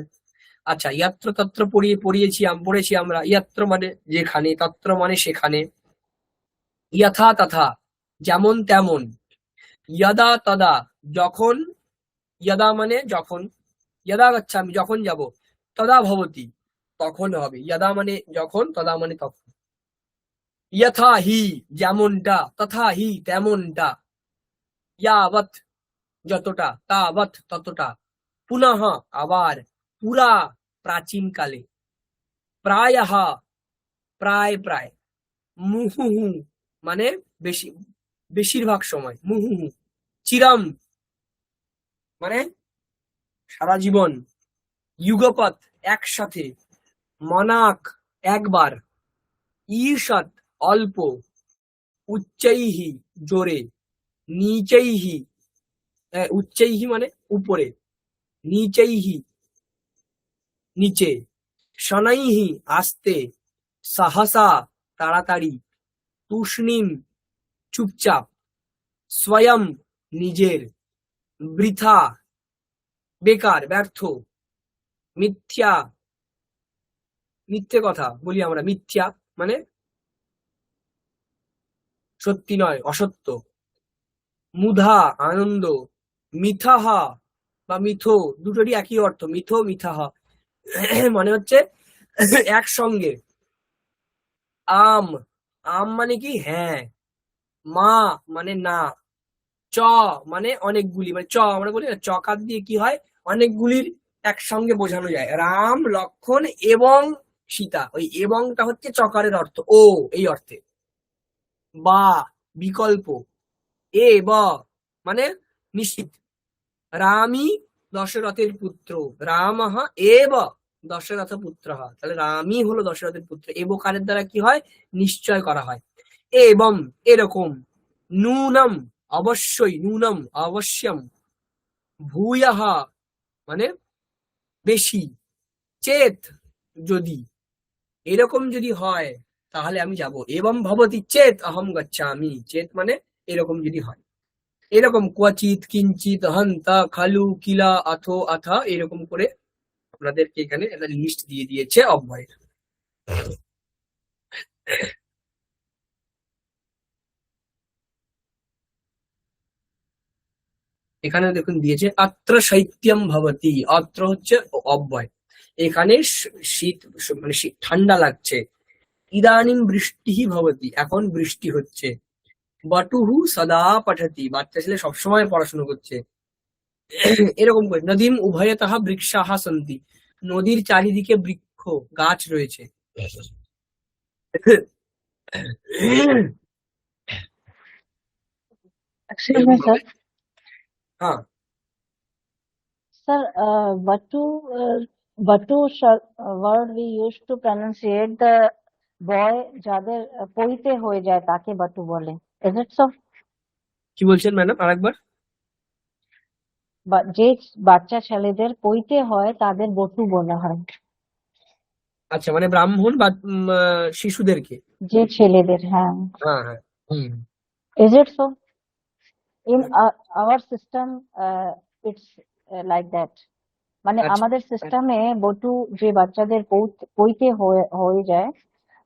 আচ্ছা, ইয়াত্র তত্র পড়েছি আমরা, ইয়াত্র মানে যেখানে, তত্র মানে সেখানে, যথা তথা যেমন তেমন, যদা তদা যখন, যদা মানে যখন, যদা গচ্ছামি যখন যাব, তদা ভবতি তখন হবে, যদা মানে যখন, তদা মানে তখন, যথা হি যেমনটা, তথা হি তেমনটা, ইয়াবৎ যতটা, তাবৎ ততটা, পুনঃ আবার, পুরা প্রাচীনকালে, প্রায়ঃ প্রায় প্রায়, মুহুহু মানে বেশি, বেশিরভাগ সময়, মুহুহু, চিরম মানে সারা জীবন, যুগপৎ একসাথে, মনাক একবার, ঈষৎ অল্প, উচ্চৈহি জোরে, নিচৈহি উচ্চৈহি মানে উপরে, নিচৈহি নিচে, শনৈহি আস্তে, সাহসা তাড়াতাড়ি, তুষ্ণীম চুপচাপ, স্বয়ং নিজের, বৃথা বেকার ব্যর্থ, মিথ্যা মিথ্যে কথা বলি আমরা, মিথ্যা মানে সত্যি নয়, অসত্য, মুধা আনন্দ, মিথাহা বা মিথো দুটোরই একই অর্থ, মিথো মিথাহা মানে হচ্ছে একসঙ্গে, আম আম মানে কি হ্যাঁ, মা মানে না, চ মানে অনেকগুলি, মানে চ আমরা বলি না, চকার দিয়ে কি হয়, অনেকগুলির একসঙ্গে বোঝানো যায়, রাম লক্ষণ এবং সীতা, ওই এবংটা হচ্ছে চকারের অর্থ, ও এই অর্থে, বা বিকল্প, এ ব মানে নিশ্চিত, রামই দশরথের পুত্র, রামঃ এব দশরথ পুত্র, তাহলে রামই হলো দশরথের পুত্র, এবকারের দ্বারা কি হয়, নিশ্চয় করা হয়, এবং এরকম, নূনম অবশ্যই, নূনম অবশ্যম, ভূয়ঃ মানে বেশি, চেত যদি, এরকম যদি হয় তাহলে আমি যাব, এবং ভবতি চেত অহম গচ্ছামি, চেত মানে এরকম যদি হয়, এরকম কোয়াচিত, কিঞ্চিত, হন্তা, খালু, কিলা, আথো, আথা, এরকম করে আপনাদেরকে এখানে একটা লিস্ট দিয়ে দিয়েছে অব্যয়ের। এখানে দেখুন দিয়েছে আত্র শৈত্যম ভবতি, আত্র হচ্ছে অব্যয়, এখানে শীত, মানে ঠান্ডা লাগছে। ইদানিং বৃষ্টি ভবতি, এখন বৃষ্টি হচ্ছে। বটুহু সদা পঠতি, বাচ্চা ছেলে সবসময় পড়াশোনা করছে। এরকম করে নদীম উভয়তঃ বৃক্ষাঃ সন্তি, নদীর চারিদিকে বৃক্ষ, গাছ রয়েছে। Excuse এরকম me, sir. ভাবে, হ্যাঁ Sir, Batu word we used to pronunciate the boy যাদের পৈতে হয়ে যায় তাকে বাটু বলে। Is it so? কি বলছেন ম্যাডাম আরেকবার? বা যে বাচ্চা ছেলেদের পৈতে হয় তাদের বটু বলা হয়, আচ্ছা, মানে ব্রাহ্মণ বা শিশুদেরকে। যে ছেলেদের, হ্যাঁ। হ্যাঁ হ্যাঁ, হুম, Is it so? In our system, it's like that. মানে আচ্ছা, আমাদের সিস্টেমে বটু যে বাচ্চাদের পৈতে হয়ে যায়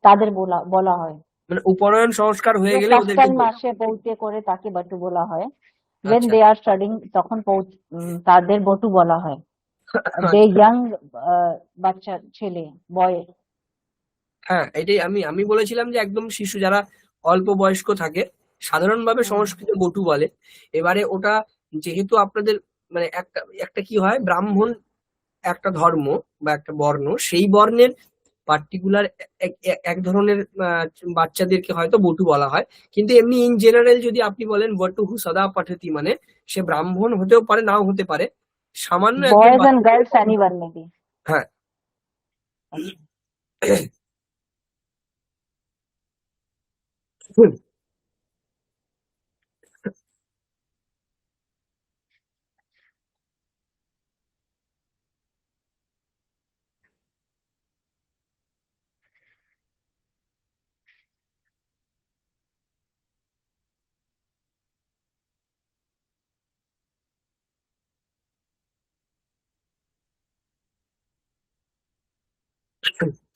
তাদের বলা হয়। মানে উপনয়ন সংস্কার হয়ে যে গেলে ক্লাস ওদেরকে 10 মাসে পৌঁছে করে তাকে বটু বলা হয়। when আচ্ছা, they are studying তখন তাদের বটু বলা হয়। যে আচ্ছা, ইয়াং বাচ্চা ছেলে, বয়। হ্যাঁ এটাই আমি আমি বলেছিলাম যে একদম শিশু যারা অল্প বয়স্ক থাকে সাধারণভাবে সংস্কৃতে বটু বলে। এবারে ওটা যেহেতু আপনাদের মানে একটা একটা কি হয়, ব্রাহ্মণ একটা ধর্ম বা একটা বর্ণ, সেই বর্ণের পার্টিকুলার এক ধরনের বাচ্চাদেরকে হয়তো বটু বলা হয়। কিন্তু এমনি ইন জেনারেল যদি আপনি বলেন বটুহু সদা পাঠতি, মানে সে ব্রাহ্মণ হতেও পারে নাও হতে পারে, সামান্য একজন boys and girls anyone maybe. হ্যাঁ।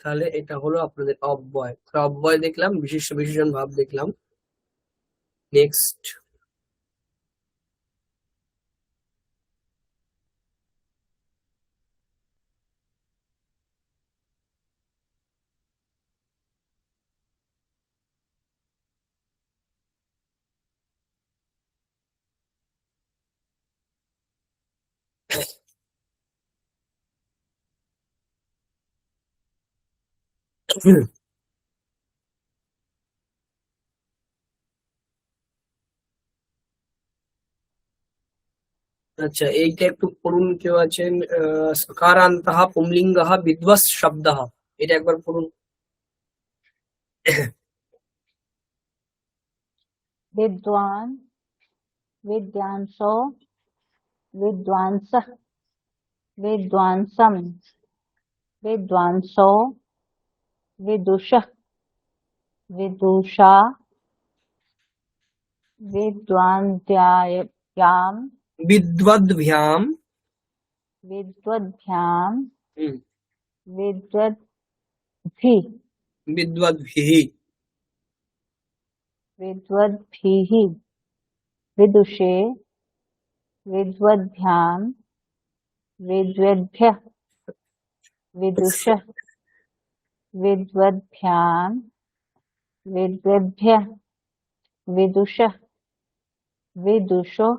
তাহলে এটা হলো আপনাদের অব্যয়। অব্যয় দেখলাম, বিশেষ্য বিশেষণ ভাব দেখলাম। নেক্সট, আচ্ছা এইটা একটু পড়ুন, কেউ আছেন? সকারান্তঃ পুংলিঙ্গঃ বিদ্বৎস শব্দঃ, এটা একবার পড়ুন। বিদ্বান, বিদ্যাংসো, বিদ্বাংসঃ, বিদ্বাংসম, বিদ্বাংসো, বিদুষঃ, বিদুষা, বিদ্বান্দ্যায়াম, বিদ্বদ্ভ্যাম, বিদ্বদ্ভ্যাম, হুম, বিদ্বদ্ভি, বিদ্বদ্ভিঃ, বিদ্বদ্ভিः, বিদুষে, বিদ্বদ্ভ্যাম, বিদ্বদ্ভ্যः, বিদুষः, বিদ্বদ্ভ্যাম, বিদ্বদ্ভ্যः, বিদুষः, বিদুষো,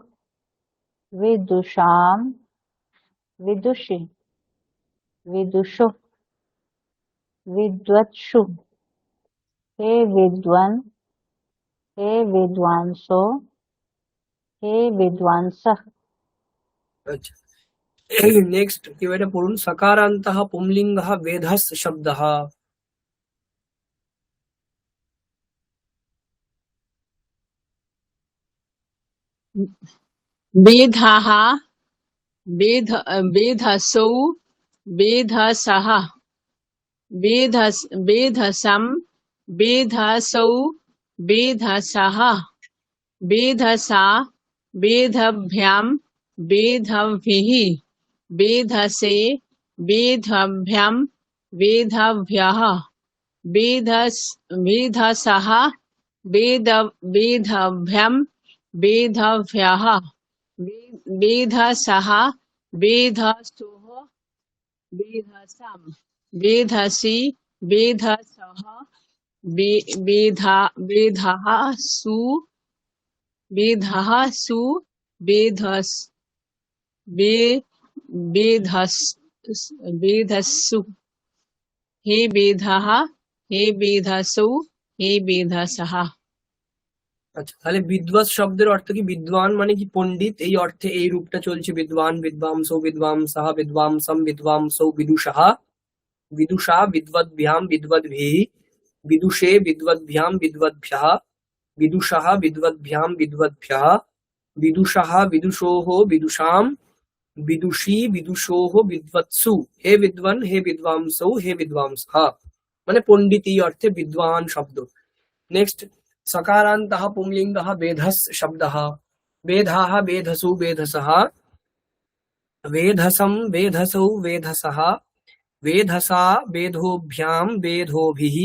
বিদুষাম, বিদুষি, বিদুষো, বিদ্বৎসু, হে বিদ্বান, হে বিদ্বাংসো, হে বিদ্বাংসঃ। আচ্ছা নেক্সট কেউ এটা পড়ুন। সকারান্তঃ পুংলিঙ্গঃ বেধস শব্দঃ। बेधः, बेधसौ, बेधसः, बेधसं, बेधसौ, बेधसः, वेधसा वेधभ्याम वेधभिः वेधसे वेधभ्याम वेधभ्यः वेधस वेधसः वेधभ्याम वेधभ्यः वेधसः वेधसोः वेधसाम वेधसि वेधसः वेधः सु वेधः सु वेधस वेधस वेधसु हे वेधः हे वेधसौ हे वेधसः। আচ্ছা, তাহলে বিদ্বাস শব্দের অর্থ কি? বিদ্বান মানে কি পণ্ডিত, এই অর্থে এই রূপটা চলছে। বিদ্বান বিদ্বাংসৌ বিদ্বাংসः বিদ্বাংসম বিদ্বাংসৌ বিদুষः বিদুষা বিদ্বদ্ভ্যাম বিদ্বদ্ভিः বিদুষে বিদ্বদ্ভ্যাম বিদ্বদ্ভ্যः বিদুষः বিদ্বদ্ভ্যাম বিদ্বদ্ভ্যः বিদুষः বিদুষোः বিদুষাম বিদুষী বিদুষোः বিদ্বৎসু হে বিদ্বান হে বিদ্বাংসৌ হে বিদ্বাংসः, মানে পণ্ডিত এই অর্থে বিদ্বান শব্দ। নেক্সট, सकारान्तः पुंलिङ्गः वेधस् शब्दः। वेधाः वेधसु वेधसः वेधसं वेधसौ वेधसः वेधसा वेधोभ्यां वेधोभिः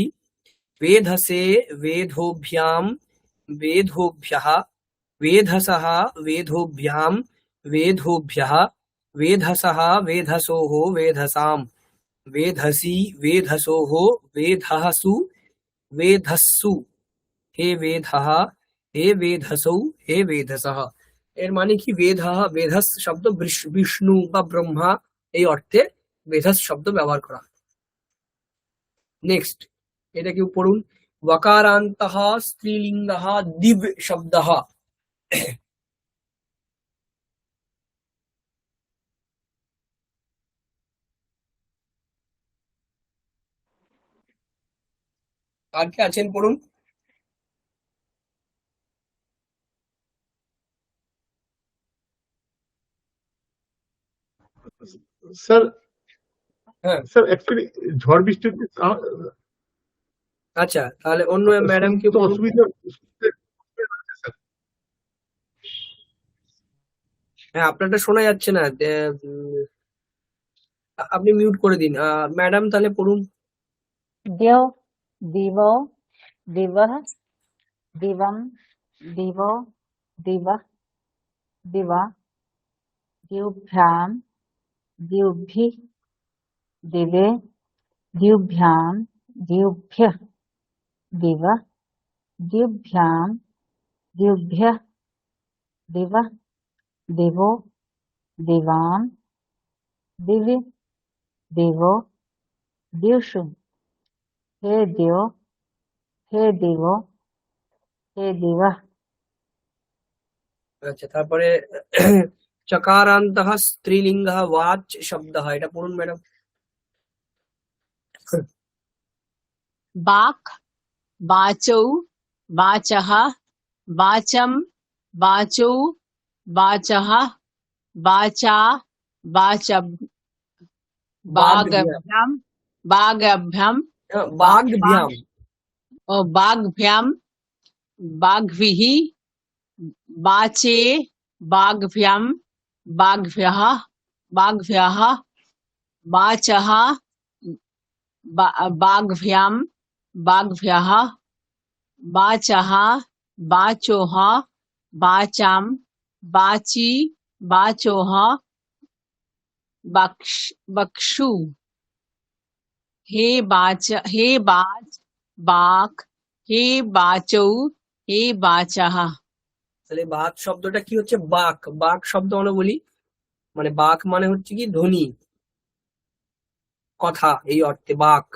वेधसे वेधोभ्यां वेधोभ्यः वेधसः वेधोभ्यां वेधोभ्यः वेधसः वेधसोः वेधसां वेधसि वेधसोः वेधसु वेधस्सु হে বেধः হে বেধসৌ হে বেধসः। এর মানে কি? বেধः বেধস শব্দ বিষ্ণু বা ব্রহ্মা এই অর্থে বেধস শব্দ ব্যবহার করা। নেক্সট, এটা কি পড়ুন। ওয়াকারান্তः স্ত্রীলিঙ্গः দিব শব্দः। আর কে আছেন পড়ুন। স্যার হ্যাঁ, স্যার অ্যাকচুয়ালি ঝড় বৃষ্টি হচ্ছে, আচ্ছা, তাহলে অন্য ম্যাডাম কে শুনতে বলুন। অসুবিধা স্যার। হ্যাঁ, আপনারটা শোনা যাচ্ছে না, আপনি মিউট করে দিন। ম্যাডাম তাহলে পড়ুন। देव दिवो दिवः दिवं दिवो दिवः दिवा द्युभ्यां द्युभिः दिवे द्युभ्यां द्युभ्यः दिवः द्युभ्यां द्युभ्यः दिवः दिवो दिवां दिवि दिवो द्युषु हे दिवो हे दिवो हे दिवः। আচ্ছা, তারপরে চকারান্তः স্ত্রীলিঙ্গः वाच শব্দः, এটা পড়ুন ম্যাডাম। बाक वाचौ वाचः वाचं वाचौ वाचः वाचा वाचब बागभ्याम बागभ्याम বাগভ্যাম बागभ्याम बाघभिः वाचे बाघभ्याम बाघभ्यः बाघभ्यः वाचः बाघभ्याम बाघभ्यः वाचः वाचोः वाचां वाची वाचोः बक्षु हे बाच हे बाच बाक हे बाचौ हे बाचः। তাহলে বাক শব্দটা কি হচ্ছে? বাক, বাক শব্দ আমরা বলি, মানে বাক মানে হচ্ছে কি ধ্বনি, কথা, এই অর্থে বাক।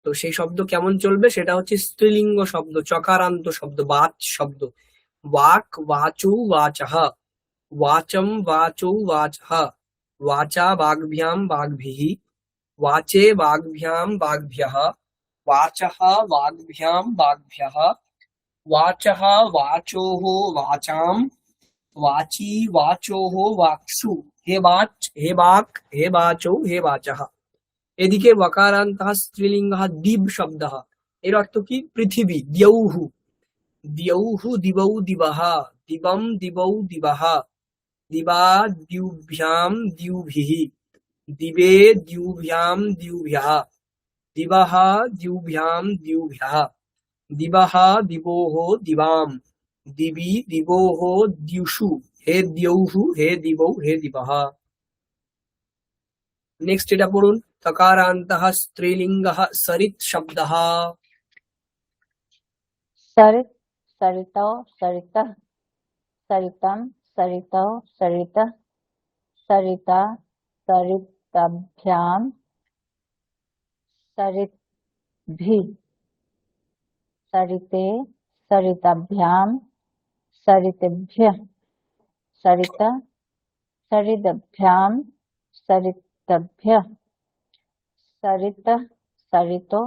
তো সেই শব্দ কেমন চলবে সেটা হচ্ছে স্ত্রীলিঙ্গ শব্দ, চকারান্ত শব্দ, বাচ শব্দ। বাক বাচৌ বাচः वाचं वाचौ वाचः वाचा वाग्भ्यां वाग्भिः वाचे वाग्भ्यां वाग्भ्यः वाचः वाग्भ्यां वाग्भ्यः वाचः वाचोः वाचां वाची वाचोः वाक्सु हे वाच हे वाक् हे वाचौ हे वाचः। এদিকে ওয়াকারান্তः স্ত্রীলিঙ্গः দিব শব্দः, এর অর্থ কি? পৃথিবী, দ্যৌঃ द्यौः दिवौ दिवः दिवं दिवौ दिवः दिवा द्युभ्यां द्युभिः दिवे द्युभ्यां द्युभ्यः दिवः द्युभ्यां द्युभ्यः दिवः दिवोः दिवां दिवि दिवोः द्युषु हे द्यौः हे दिवौ हे दिवः। नेक्स्ट এটা পড়ুন तकारान्तः स्त्रीलिङ्गः सरित् शब्दः। सरित, सरितौ, सरितः, सरितं, सरितौ, सरितः, सरिता, सरिताभ्यां, सरिद्भिः, सरिते, सरिताभ्यां, सरितेभ्यः, सरित, सरिदभ्यां, सरितभ्यः, सरितः, सरितो,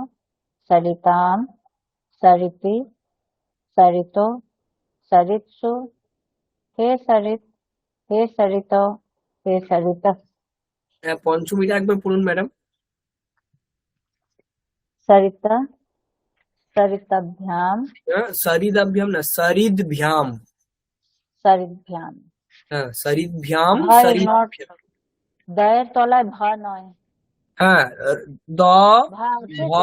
सरितां, सरिति, सरितो, सरित्सु, हे सरित, हे सरितो, हे सरितः। পঞ্চমীটা একবার পড়ুন ম্যাডাম। सरित, सरिताभ्यां, सरिदभ्याम ना सरिद्भ्याम। सरिद्भ्यां। सरिद्भ्याम ভা is not, सरिद्भ्याम। দয়ের তলায় ভা নয়, হ্যাঁ দ ভা আছে ভ তো,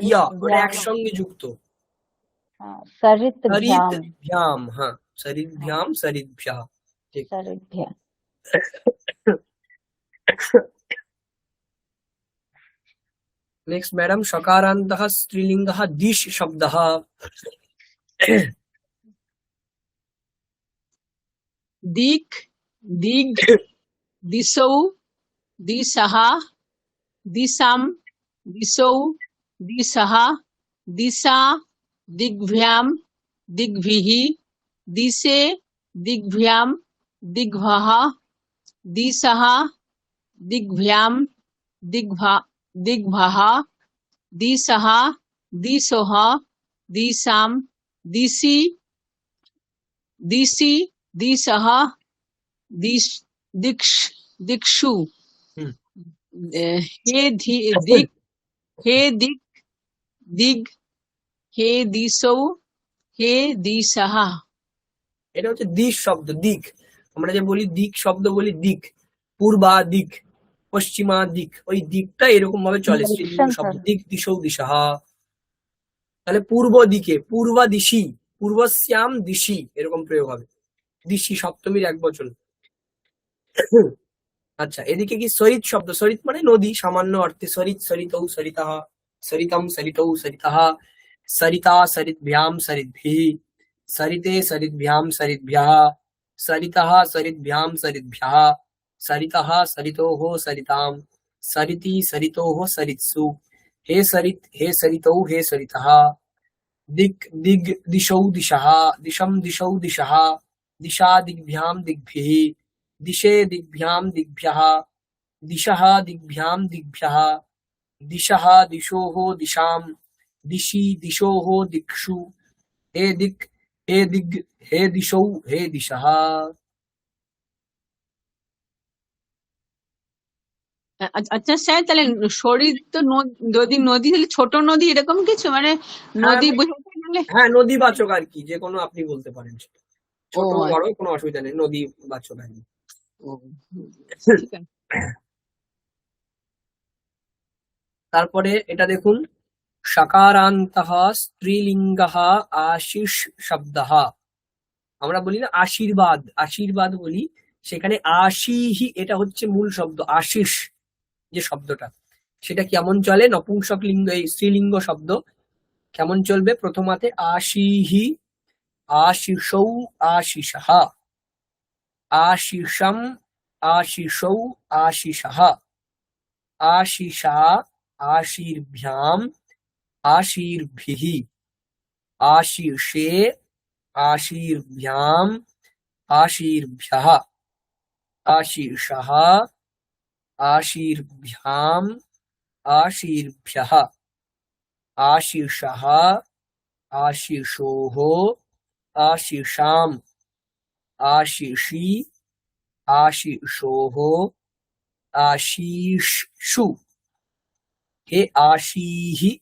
ইয়া ওটা সরিদ্ভ্যাম। একসঙ্গে যুক্ত। হ্যাঁ, সরিতভ্যাম, सरिद्भ्याम, हाँ सरिद्भ्याम सरिद्भ्यः। ठीक। सरिद्भ्याम। नेक्स्ट मैडम शकारान्तः स्त्रीलिङ्गः दिश शब्दः। दिक् दिग् दिशौ दिशः दिशां दिशौ दिशः दिशा दिग्भ्यां दिग्भिः दिशे दिग्भ्यां दिग्भः दिशः दिग्भ्यां दिग्भः दिशः दिशोः दिशां दिशि दिशि दिशः दिक्षु हे दिक् हे दिक् दिग् हे दिशौ हे दिशः। এটা হচ্ছে দিশ শব্দ। দিক আমরা যে বলি দিক শব্দ বলি দিক, পূর্বা দিক, পশ্চিমা দিক, ওই দিকটা এরকম ভাবে চলে স্ত্রীলিঙ্গ শব্দ। দিক দিশৌ দিশাহ। তাহলে পূর্ব দিকে, পূর্বা দিশি, পূর্বশ্যাম দিশি এরকম প্রয়োগ হবে। দিশি সপ্তমীর এক বচন। আচ্ছা এদিকে কি সরিত শব্দ। সরিত মানে নদী সামান্য অর্থে। সরিত সরিতৌ সরিতাহ, সরিতম সরিতৌ সরিতাহ, সরিতা সরিদ্ভ্যাম সরিদ্ভিः, सरिते सरिद्भ्यां सरिद्भ्यः, सरितः सरिद्भ्यां सरिद्भ्यः, सरितः सरितोः सरितां, सरिति सरितोः सरित्सु, हे सरित हे सरितौ हे सरितः, दिक् दिग् दिशौ दिशः, दिशं दिशौ दिशः, दिशा दिग्भ्यां दिग्भिः, दिशे दिग्भ्यां दिग्भ्यः, दिशः दिग्भ्यां दिग्भ्यः, दिशः दिशोः दिशां, दिशि दिशोः दिक्षु, हे दिक् हे दिग् हे दिशौ हे दिशः। আচ্ছা স্যার তাহলে শরীর তো নদী, নদী হলে ছোট নদী এরকম কিছু মানে নদী বোঝাতে গেলে? হ্যাঁ নদীবাচক আর কি, যে কোনো আপনি বলতে পারেন সেটা। ছোট ও, বড় কোনো অসুবিধা নেই, নদীবাচক আর কি। ঠিক আছে। তারপরে এটা দেখুন শকারান্তः স্ত্রীলিঙ্গः আশিষ শব্দः। আমরা বলি না আশীর্বাদ, আশীর্বাদ বলি, সেখানে আশিহি এটা হচ্ছে মূল শব্দ। আশিস যে শব্দটা সেটা কেমন চলে, নপুংসক লিঙ্গ এই স্ত্রীলিঙ্গ শব্দ কেমন চলবে? প্রথমাতে আশিহি, আশিষৌ আশিষः, আশিষম আশিষৌ আশিষः, আশিষা আশীর্ভ্যাম আশীর্ভিः, আশিষে আশীর্ভ্যাম আশীর্ভ্যः, আশিষः আশীর্ভ্যাম আশীর্ভ্যः, আশিষः আশিষোः আশিষাম, আশিষি আশিষোः আশিষু, हे आशीहि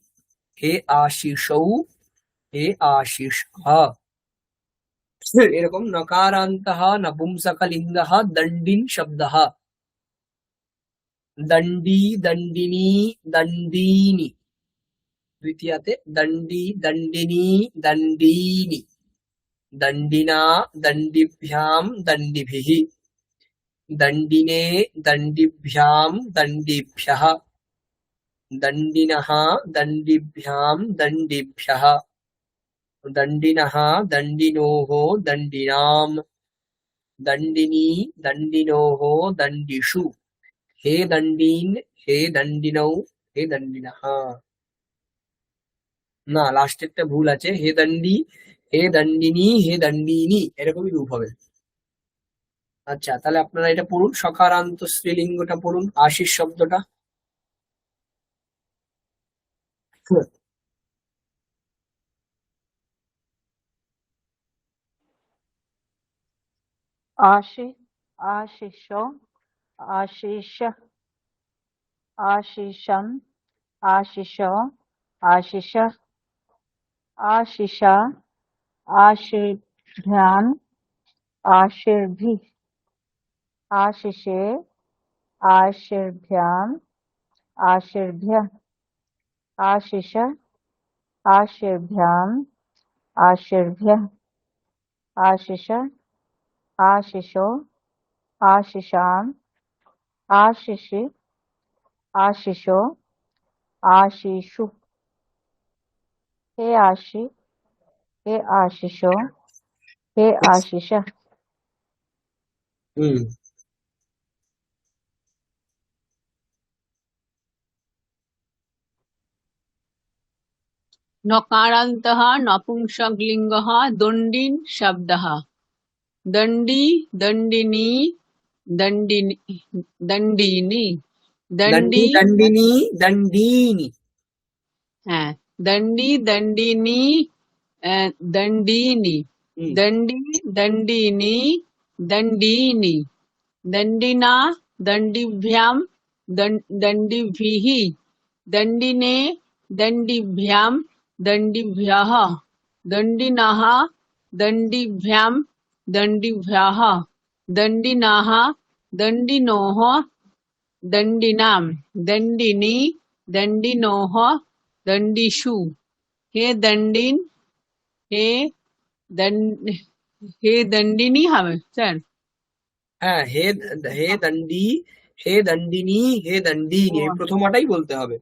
हे आशिषौ हे आशिषः। এরকম নকারান্তः নপুংসকলিঙ্গः দণ্ডিন শব্দः দণ্ডী দণ্ডিনী দণ্ডীনি দ্বিতীয়াতে দণ্ডী দণ্ডিনী দণ্ডীনি দণ্ডিনা দণ্ডিভ্যাং দণ্ডিভিः দণ্ডিনে দণ্ডিভ্যাং দণ্ডিভ্যः দণ্ডিনः দণ্ডিভ্যাং দণ্ডিভ্যः দণ্ডিনः দণ্ডিনোः দণ্ডিনাম দণ্ডিনী দণ্ডিনোः দণ্ডিষু হে দণ্ডিন হে দণ্ডিনৌ হে দণ্ডিনः না লাস্টেরটা ভুল আছে হে দণ্ডী হে দণ্ডিনী হে দণ্ডিনী এরকমই রূপ হবে আচ্ছা তাহলে আপনারা এটা পড়ুন সকারান্ত স্ত্রীলিঙ্গটা পড়ুন আশিস শব্দটা आशि आशिषो आशीष आशीषम् आशिषो आशिष आशिषा आशीर्भ्याम् आशीर्भिः आशिषे आशीर्भ्याम् आशीर्भ्यः आशिष आशीर्भ्याम् आशीर्भ्यः आशिष आशिषो आशिषाम् आशिषि आशिषो आशिषु हे आशि हे आशिषो हे आशिष হুম नकारान्तः नपुंसकलिङ्गः दण्डिन् शब्दः दण्डी दण्डिनी दण्डिनी दण्डिनी দণ্ডী दण्डी দণ্ডিনী দণ্ডীনি হ্যাঁ দণ্ডী দণ্ডিনী দণ্ডিনী হুম দণ্ডী দণ্ডিনী দণ্ডিনী দণ্ডিনা দণ্ডিভ্যাম দণ্ডিভিः দণ্ডিনে দণ্ডিভ্যাম দণ্ডিভ্যः দণ্ডিনः দণ্ডিভ্যাম দণ্ডিভ্যः দণ্ডিনः দণ্ডিनोः दण्डिनां दण्डिनी दण्डिनोः दण्डिषु हे दण्डिन हे हे दण्डिनी হবে স্যার হ্যাঁ হে দণ্ডী হে দণ্ডিনী হে দণ্ডিনি এই প্রথমটাই বলতে হবে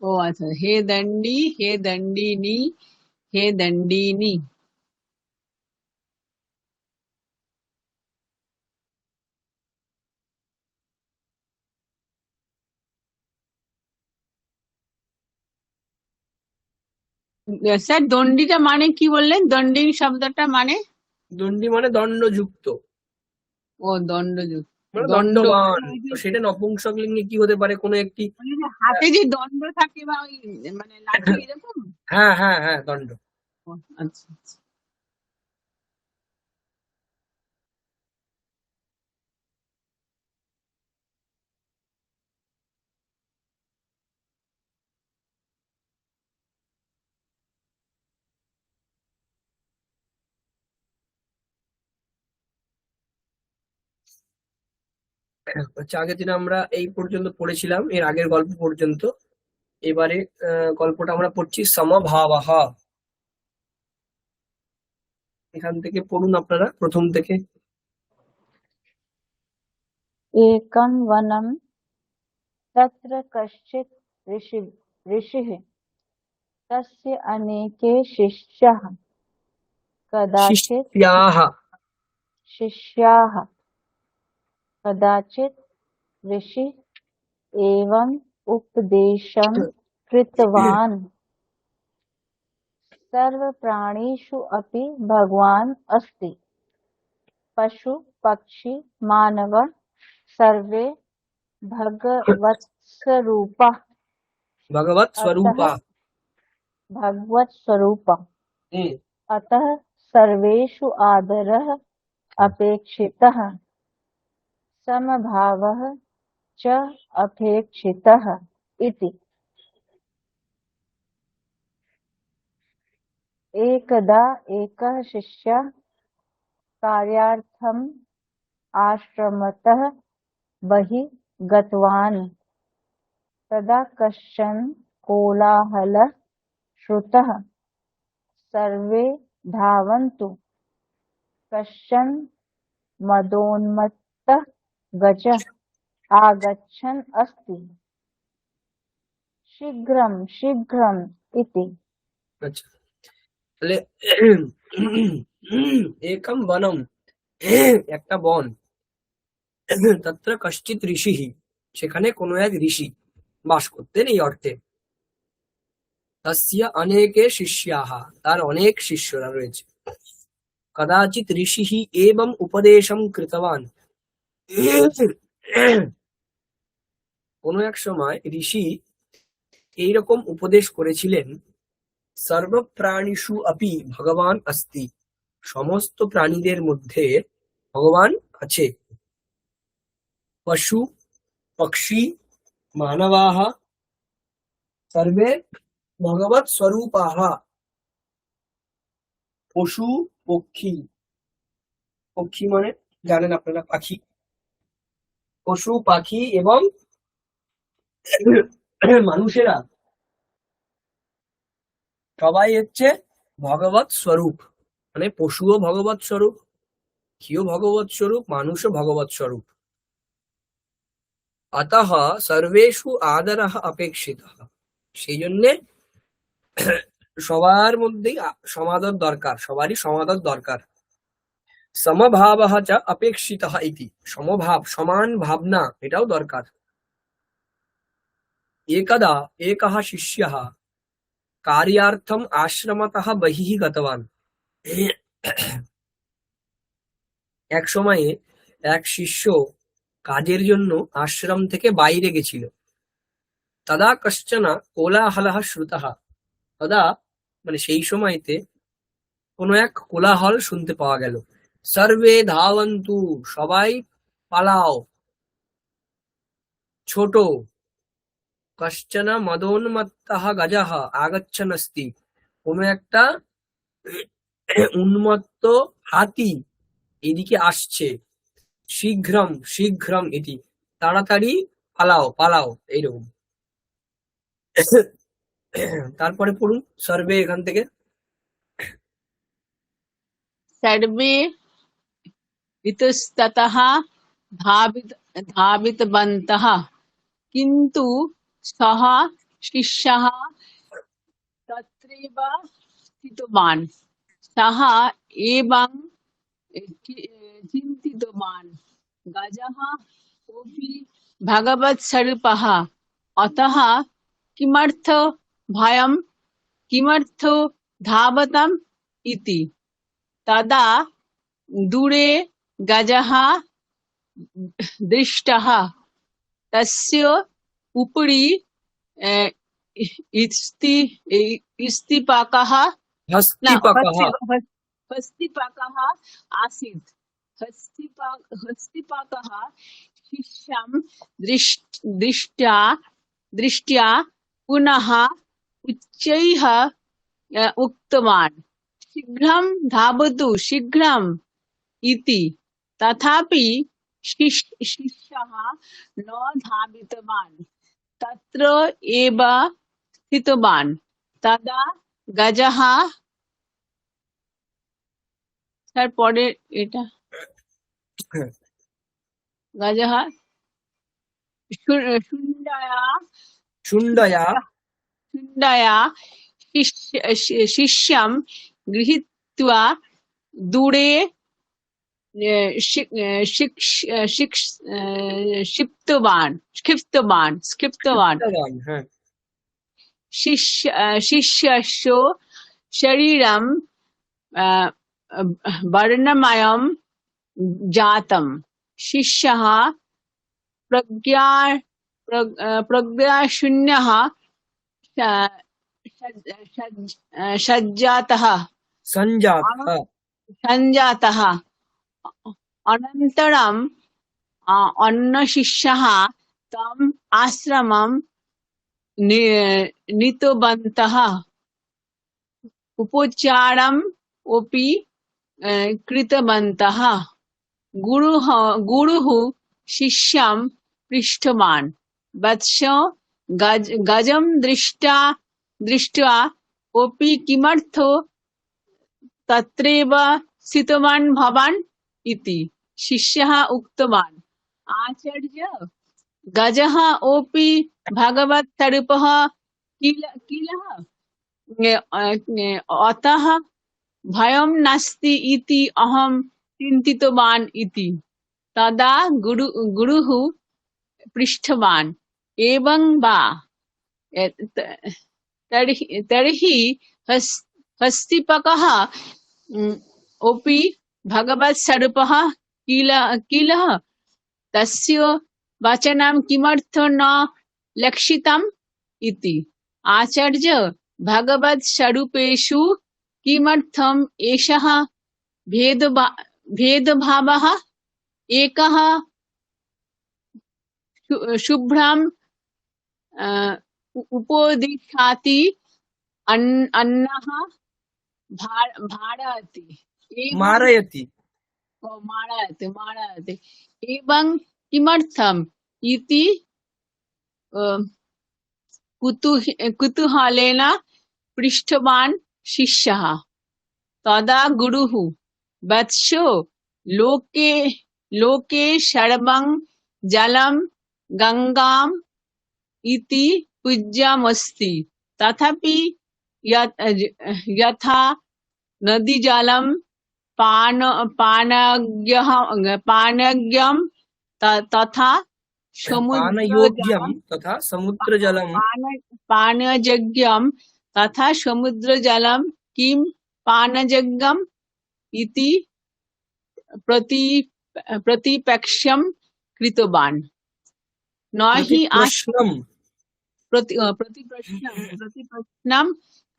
ও আচ্ছা হে দণ্ডী হে দণ্ডিনী হে দণ্ডিনী স্যার দণ্ডিটা মানে কি বললেন দণ্ডিন শব্দটা মানে দণ্ডী মানে দণ্ডযুক্ত ও দণ্ডযুক্ত মানে দণ্ড দণ্ডবান মানে ওই যে তো সেটা নপুংসকলিঙ্গে কি হতে পারে কোনো একটি মানে যে হাতে যে দণ্ড থাকে বা ওই মানে লাঠি এরকম হ্যাঁ হ্যাঁ হ্যাঁ দণ্ড ও, আচ্ছা আচ্ছা। আচ্ছা আগের দিন আমরা এই পর্যন্ত পড়েছিলাম এর আগের গল্প পর্যন্ত এবারে গল্পটা আমরা পড়ছি সমভাবাহ এখান থেকে পড়ুন আপনারা প্রথম থেকে एकं वनं तत्र कश्चित् ऋषिः तस्य अनेके शिष्याः कदाचित् শিষ্যাহ शिष्याः कदाचित् ऋषि एवम् उपदेशं कृतवान् सर्वप्राणिषु अपि भगवान् अस्ति पशु पक्षी मानव सर्वे भगवत्स्वरूपः ভগবৎ अतः স্বরূপা भगवत्स्वरूपः হুম अतः सर्वेषु आदरः अपेक्षितः समभावः च अपेक्षितः इति एकदा एकः शिष्यः कार्यार्थम् आश्रमतः बहिः गतवान् तदा कश्चन कोलाहलः श्रुतः सर्वे धावन्तु कश्चन मदोन्मत्तः गजः आगच्छन् अस्ति शीघ्रं शीघ्रम् इति। আচ্ছা, তাহলে একম বনম, একটা বন, তত্র কশ্চিৎ ঋষিঃ, সেখানে কোনো এক ঋষি বাস করতেন, এই অর্থে। তস্য অনেকে শিষ্যাঃ, তার অনেক শিষ্যরা রয়েছে। কদাচিৎ ঋষিঃ এবং উপদেশম কৃতবান, কোনো এক সময় ঋষি এইরকম উপদেশ করেছিলেন। সর্বপ্রাণিষু আপি ভগবান अस्ति, সমস্ত প্রাণীদের মধ্যে ভগবান আছে। পশু পক্ষী মানবাः সর্বে ভগবৎ স্বরূপাः, পশু পক্ষী, পক্ষী মানে জানেন আপনারা পাখি, পশু পাখি এবং মানুষেরা সবাই হচ্ছে ভগবৎ স্বরূপ, মানে পশুও ভগবৎ স্বরূপ, পাখিও ভগবৎ স্বরূপ, মানুষও ভগবৎ স্বরূপ। অতঃ সর্বেষু আদরঃ অপেক্ষিতঃ, সেই জন্যে সবার মধ্যেই সমাদর দরকার, সবারই সমাদর দরকার। সমভাবঃ চ অপেক্ষিতঃ ইতি, সমভাব সমান ভাবনা এটাও দরকার। একদা একः শিষ্যः कार्यार्थम आश्रमतः बहिः गतवान, এক সময়ে এক শিষ্য কাজের জন্য আশ্রম থেকে বাইরে গেছিল। তদা কশ্চন কোলাহলঃ শ্রুতঃ, তদা মানে সেই সময়তে কোনো এক কোলাহল শুনতে পাওয়া গেল। সর্বে ধাবন্তু, সবাই পালাও, ছোট। কশ্চন মদোন্মত্তঃ গজঃ আগচ্ছন अस्ति, কোনো একটা উন্মত্ত হাতি এদিকে আসছে। শীঘ্রম শীঘ্রম ইতি, তাড়াতাড়ি পালাও পালাও, এইরকম। তারপরে পড়ুন সর্বে এখান থেকে। सर्वे इतस्ततः धावितवन्तः किन्तु सः शिष्यः तत्रैव स्थितवान् सः एवं चिन्तितवान् गजः कोऽपि भगवत्स्वरूपः अतः किमर्थ भयं किमर्थ धावतम् इति। तदा दूरे गजः दृष्टः तस्य उपरि स्थिपाकः हस्तिपाकः आसीत्। हस्तिपाकः शिष्यं दृष्ट्या पुनः उच्चैः उक्तवान् शीघ्रं धावतु शीघ्रम् इति। तथापि शिष्यः न धावितवान्, तत्र एव स्थितवान्। तदा गजः, তারপরে এটা গজः শুণ্ডয়া शिष्यं गृहीत्वा दूरे क्षिप्तवान् হ্যাঁ, शिष्यस्य शरीरं वर्णमयं जातं। शिष्यः प्रज्ञाशून्यः सञ्जातः अनन्तरं अन्यशिष्यः तम् आश्रमं नीतवन्तः। उपचारम् अपि कृतवन्तः। गुरुः शिष्यं पृष्ठवान्, वत्स गजं दृष्ट्वा अपि किमर्थो तत्रैव स्थितवान् भवान् इति शिष्यः उक्तवान्। आचार्य, गजः अपि भगवत्स्वरूपः किल अतः भयं नास्ति इति अहं चिन्तितवान् इति। तदा गुरुः पृष्टवान्, एवं वा, तर्हि हस्तिपकः अपि भगवत्स्वरूपः किल तस्य वचनं किमर्थं न लक्षितम् इति। आचार्य, भगवत्स्वरूपेषु किमर्थम् एषः भेदभावः? एकः शुभ्रम् उपदिशाति, अन्यः भारयति, मारयति। मारयति। एवं किमर्थम् इति कुतूहलेन पृष्टवान् शिष्यः। तदा गुरुः, वत्सो, लोके सर्वं जलं गङ्गाम् इति पूज्यमस्ति, तथापि यथा नदीजलं पानयोग्यं तथा पानयोग्यं तथा समुद्रजलं पानयोग्यं तथा समुद्रजलं किं पानयोग्यम् इति प्रतिपक्षं कृतवान्। न हि प्रतिप्रश्नं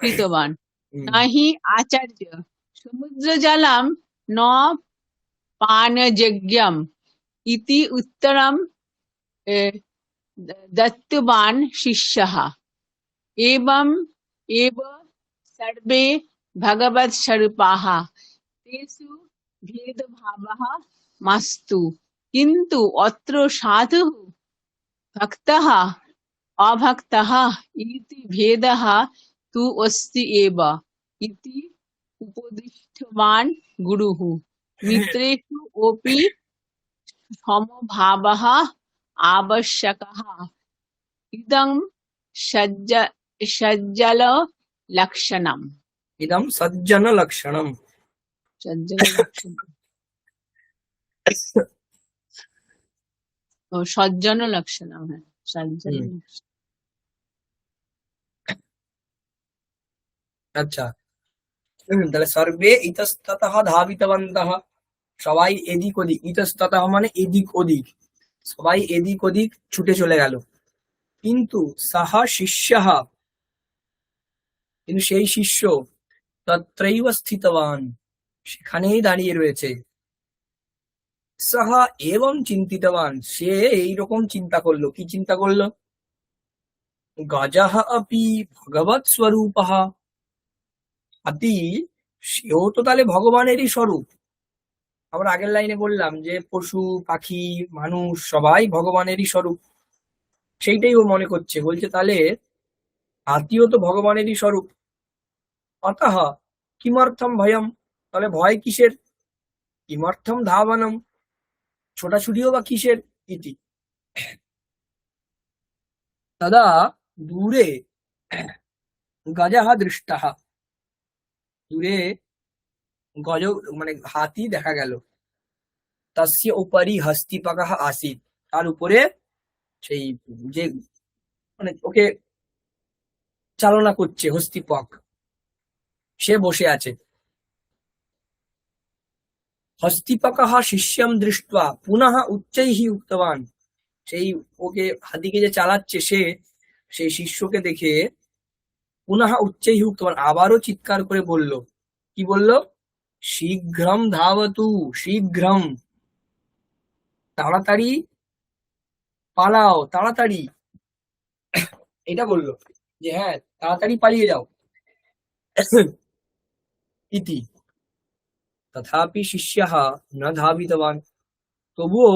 कृतवान्। न हि आचार्य, समुद्रजलं न पानयोग्यम् इति उत्तरं दत्तवान् शिष्यः। एवं एव सर्वे भगवत्स्वरूपाः, तेषु भेदभावः मास्तु, किन्तु अत्र साधुः भक्तः अभक्तः इति भेदः तु अस्ति एव इति उपदिष्टवान् गुरुः। मित्रेषु अपि समभावः आवश्यकः। इदं सज्जनलक्षणम्। इदं सज्जनलक्षणम्। सज्जनलक्षणम् है, सज्जन। আচ্ছা, তাহলে সর্বে ইতস্ততঃ ধাবিতবন্তঃ, সবাই এদিক ওদিক। ইতস্ততঃ মানে এদিক ওদিক, সবাই এদিক ওদিক ছুটে চলে গেল। কিন্তু সাহা শিষ্যঃ, কিন্তু সেই শিষ্য তত্রৈব স্থিতবান, সেখানেই দাঁড়িয়ে রয়েছে। সাহা এবং চিন্তিতবান, সে এইরকম চিন্তা করলো। কি চিন্তা করলো? গজঃ আপি ভগবৎ স্বরূপঃ, হাতি সেও তো তাহলে ভগবানেরই স্বরূপ। আমরা আগের লাইনে বললাম যে পশু পাখি মানুষ সবাই ভগবানেরই স্বরূপ, সেইটাই ও মনে করছে। বলছে তাহলে হাতিও তো ভগবানেরই স্বরূপ। অতঃ কিমর্থম ভয়ম, তাহলে ভয় কিসের? কিমর্থম ধাবনম, ছোটাছুটিও বা কিসের? ইতি। তদা দূরে গজঃ দৃষ্টঃ, দূরে গজ মানে হাতি দেখা গেল। তস্য উপরি হস্তিপকঃ আসিত, তার উপরে সেই যে মানে ওকে চালনা করছে হস্তিপক, সে বসে আছে। হস্তিপকঃ শিষ্যম দৃष्ट्वा পুনঃ উচ্চৈঃ উক্তবান, সেই ওকে হাতিকে যে চালাচ্ছে সে, সেই শিষ্যকে দেখে পুনঃ উচ্চৈঃ উক্তবান, আবারও চিৎকার করে বলল। কি বলল? শীঘ্রম ধাবতু, শীঘ্রম, তাড়াতাড়ি পালাও, তাড়াতাড়ি। এটা বললো যে হ্যাঁ তাড়াতাড়ি পালিয়ে যাও। ইতি। তথাপি শিষ্যः ন ধাবিতবান, তবুও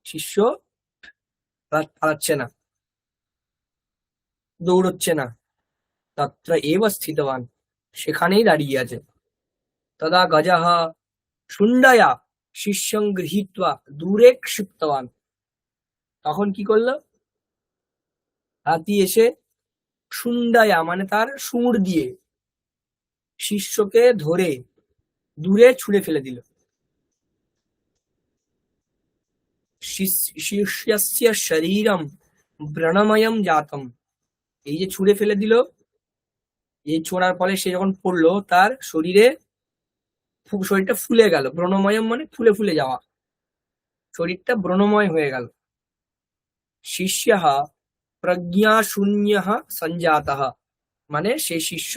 শিষ্য পালাচ্ছে না, দৌড়চ্ছে না। তত্র এব স্থিতবান, সেখানেই দাঁড়িয়ে আছে। তদা গজः শুণ্ডয়া শিষ্যং গৃহীত্বা দূরে ক্ষিপ্তবান, তখন কি করলো? হাতি এসে শুণ্ডয়া মানে তার শুঁড় দিয়ে শিষ্যকে ধরে দূরে ছুঁড়ে ফেলে দিল। শিষ্যস্য শরীরম ব্রণময়ম জাতম, এই যে ছুঁড়ে ফেলে দিল, এই ছোড়ার ফলে সে যখন পড়লো তার শরীরটা ফুলে গেল। ব্রণময়ম মানে ফুলে ফুলে যাওয়া, শরীরটা ব্রণময় হয়ে গেল। শিষ্যঃ প্রজ্ঞা শূন্য সঞ্জাতঃ, মানে সেই শিষ্য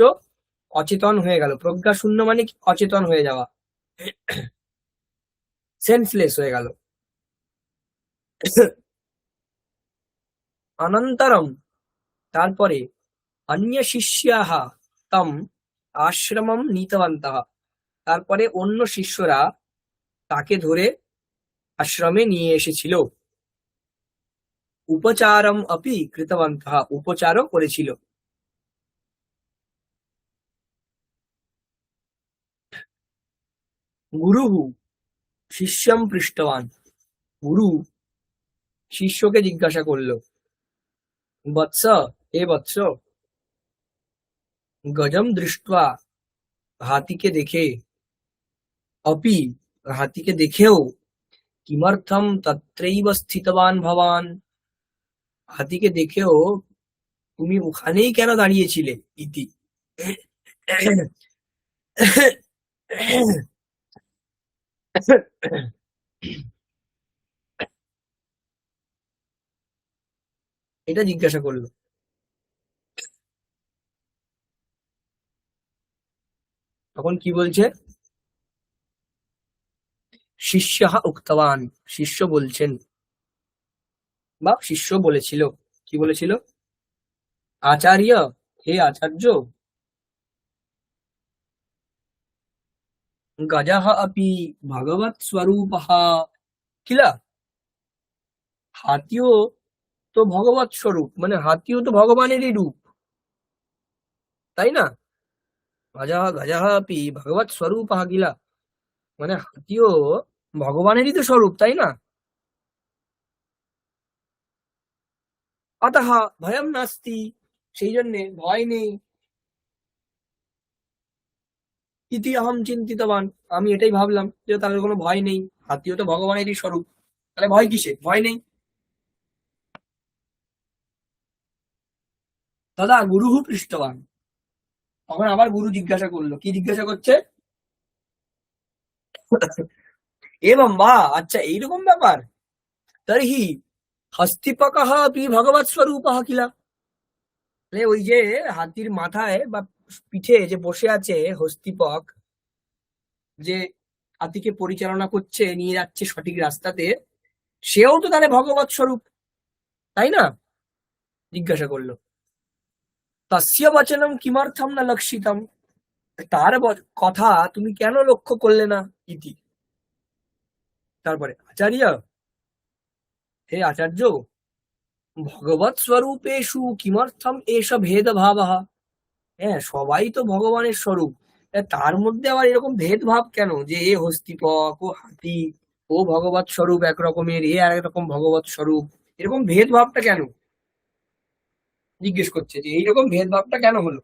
অচেতন হয়ে গেল। প্রজ্ঞা শূন্য মানে কি? অচেতন হয়ে যাওয়া, সেন্সলেস হয়ে গেল। অনন্তরম, তারপরে অন্য শিষ্যাঃ তম আশ্রমম নীতবন্তঃ, তারপরে অন্য শিষ্যরা তাকে ধরে আশ্রমে নিয়ে এসেছিল। উপচারম অপি কৃতবন্তঃ, উপচারও করেছিল। গুরুঃ শিষ্যম পৃষ্টবান, গুরু শিষ্যকে জিজ্ঞাসা করলো, বৎস, হে বৎস, গজম দৃष्ट्वा, হাতিকে দেখে, অপি হাতিকে দেখেও, কিমর্থম তত্রৈব স্থিতবান ভবান, হাতিকে দেখেও তুমি ওখানেই কেন দাঁড়িয়েছিলে? ইতি। এটা জিজ্ঞাসা করলো। তখন কি বলছে? শিষ্যঃ উক্তবান, শিষ্য বলছেন বা শিষ্য বলেছিল। কি বলেছিল? আচার্য, হে আচার্য, গজঃ আপি ভগবৎ স্বরূপঃ কিল, হাতিও তো ভগবৎ স্বরূপ, মানে হাতিও তো ভগবানেরই রূপ, তাই না? গজঃ গজঃ আপি ভগবৎ স্বরূপঃ কিল, মানে হাতিও ভগবানেরই তো স্বরূপ, তাই না? অতঃ ভয়ম নাস্তি, সেই জন্যে ভয় নেই। ইতি অহম চিন্তিতবান, আমি এটাই ভাবলাম যে তাদের কোনো ভয় নেই, হাতিও তো ভগবানেরই স্বরূপ, তাহলে ভয় কিসে? ভয় নেই। দাদা গুরুহু পৃষ্ঠবান, তখন আবার গুরু জিজ্ঞাসা করলো। কি জিজ্ঞাসা করছে? এরম বা, আচ্ছা এইরকম ব্যাপার, তর্হি হস্তিপকঃ আপি ভগবৎ স্বরূপঃ কিলা, ওই যে হাতির মাথায় বা পিঠে যে বসে আছে হস্তিপক, যে হাতিকে পরিচালনা করছে, নিয়ে যাচ্ছে সঠিক রাস্তাতে, সেও তো তাহলে ভগবৎ স্বরূপ, তাই না? জিজ্ঞাসা করলো। তস্য বচনম কিমর্থম না লক্ষিতম, তার কথা তুমি কেন লক্ষ্য করলে না? ইতি। তারপরে আচার্য, হে আচার্য, ভগবৎ স্বরূপেষু কিমর্থম এষ ভেদভাবঃ, হ্যাঁ সবাই তো ভগবানের স্বরূপ, তার মধ্যে আবার এরকম ভেদভাব কেন? যে এ হস্তিপক, ও হাতি, ও ভগবৎ স্বরূপ এক রকমের, এ আর একরকম ভগবৎ স্বরূপ, এরকম ভেদভাবটা কেন? জিজ্ঞেস করছে যে এইরকম ভেদভাবটা কেন হলো?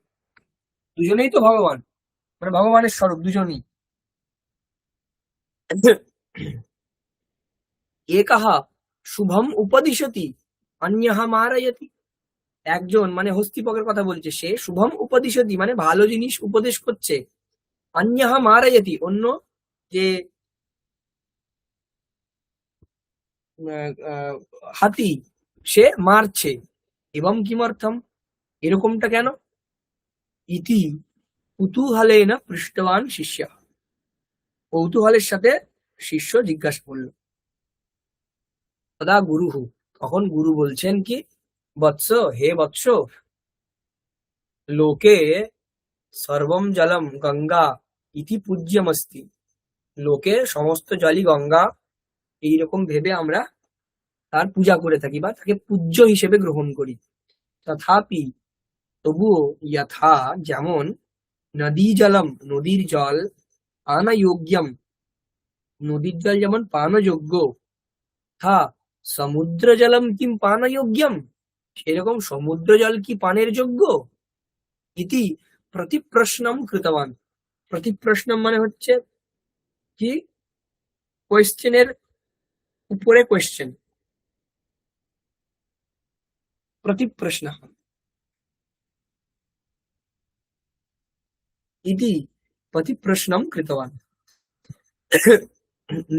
দুজনেই তো ভগবান, মানে ভগবানের স্বরূপ দুজনেই। একঃ শুভম উপদিশতি অন্যঃ মারয়তি, একজন মানে হস্তিপকের কথা বলছে, সে শুভম উপদিশতি মানে ভালো জিনিস উপদেশ করছে, অন্যঃ মারয়তি অন্য যে হাতি সে মারছে, এবং কিমর্থম এরকমটা কেন? ইতি কুতূহলেন পৃষ্টবান শিষ্য, কৌতূহলের সাথে শিষ্য জিজ্ঞাসা করলো। তদা গুরুহু, তখন গুরু বলছেন কি, বৎস, হে বৎস, লোকে সর্বম জলম গঙ্গা ইতি পূজ্যমস্তি, লোকের সমস্ত জলই গঙ্গা, এইরকম ভেবে আমরা তার পূজা করে থাকি বা তাকে পূজ্য হিসেবে গ্রহণ করি। তথাপি তবুও যথা যেমন নদী জলম নদীর জল পানযোগ্যম, নদীর জল যেমন পানযোগ্য, থা সমুদ্র জলম কিম পানযোগ্যম, সেরকম সমুদ্র জল কি পানের যোগ্য? ইতি প্রতিপ্রশ্নম কৃতবান। প্রতিপ্রশ্নম মানে হচ্ছে কি, কোয়েশ্চেনের উপরে কোয়েশ্চেন, প্রতিপ্রশ্ন। ইতি প্রতিপ্রশ্নম কৃতবান।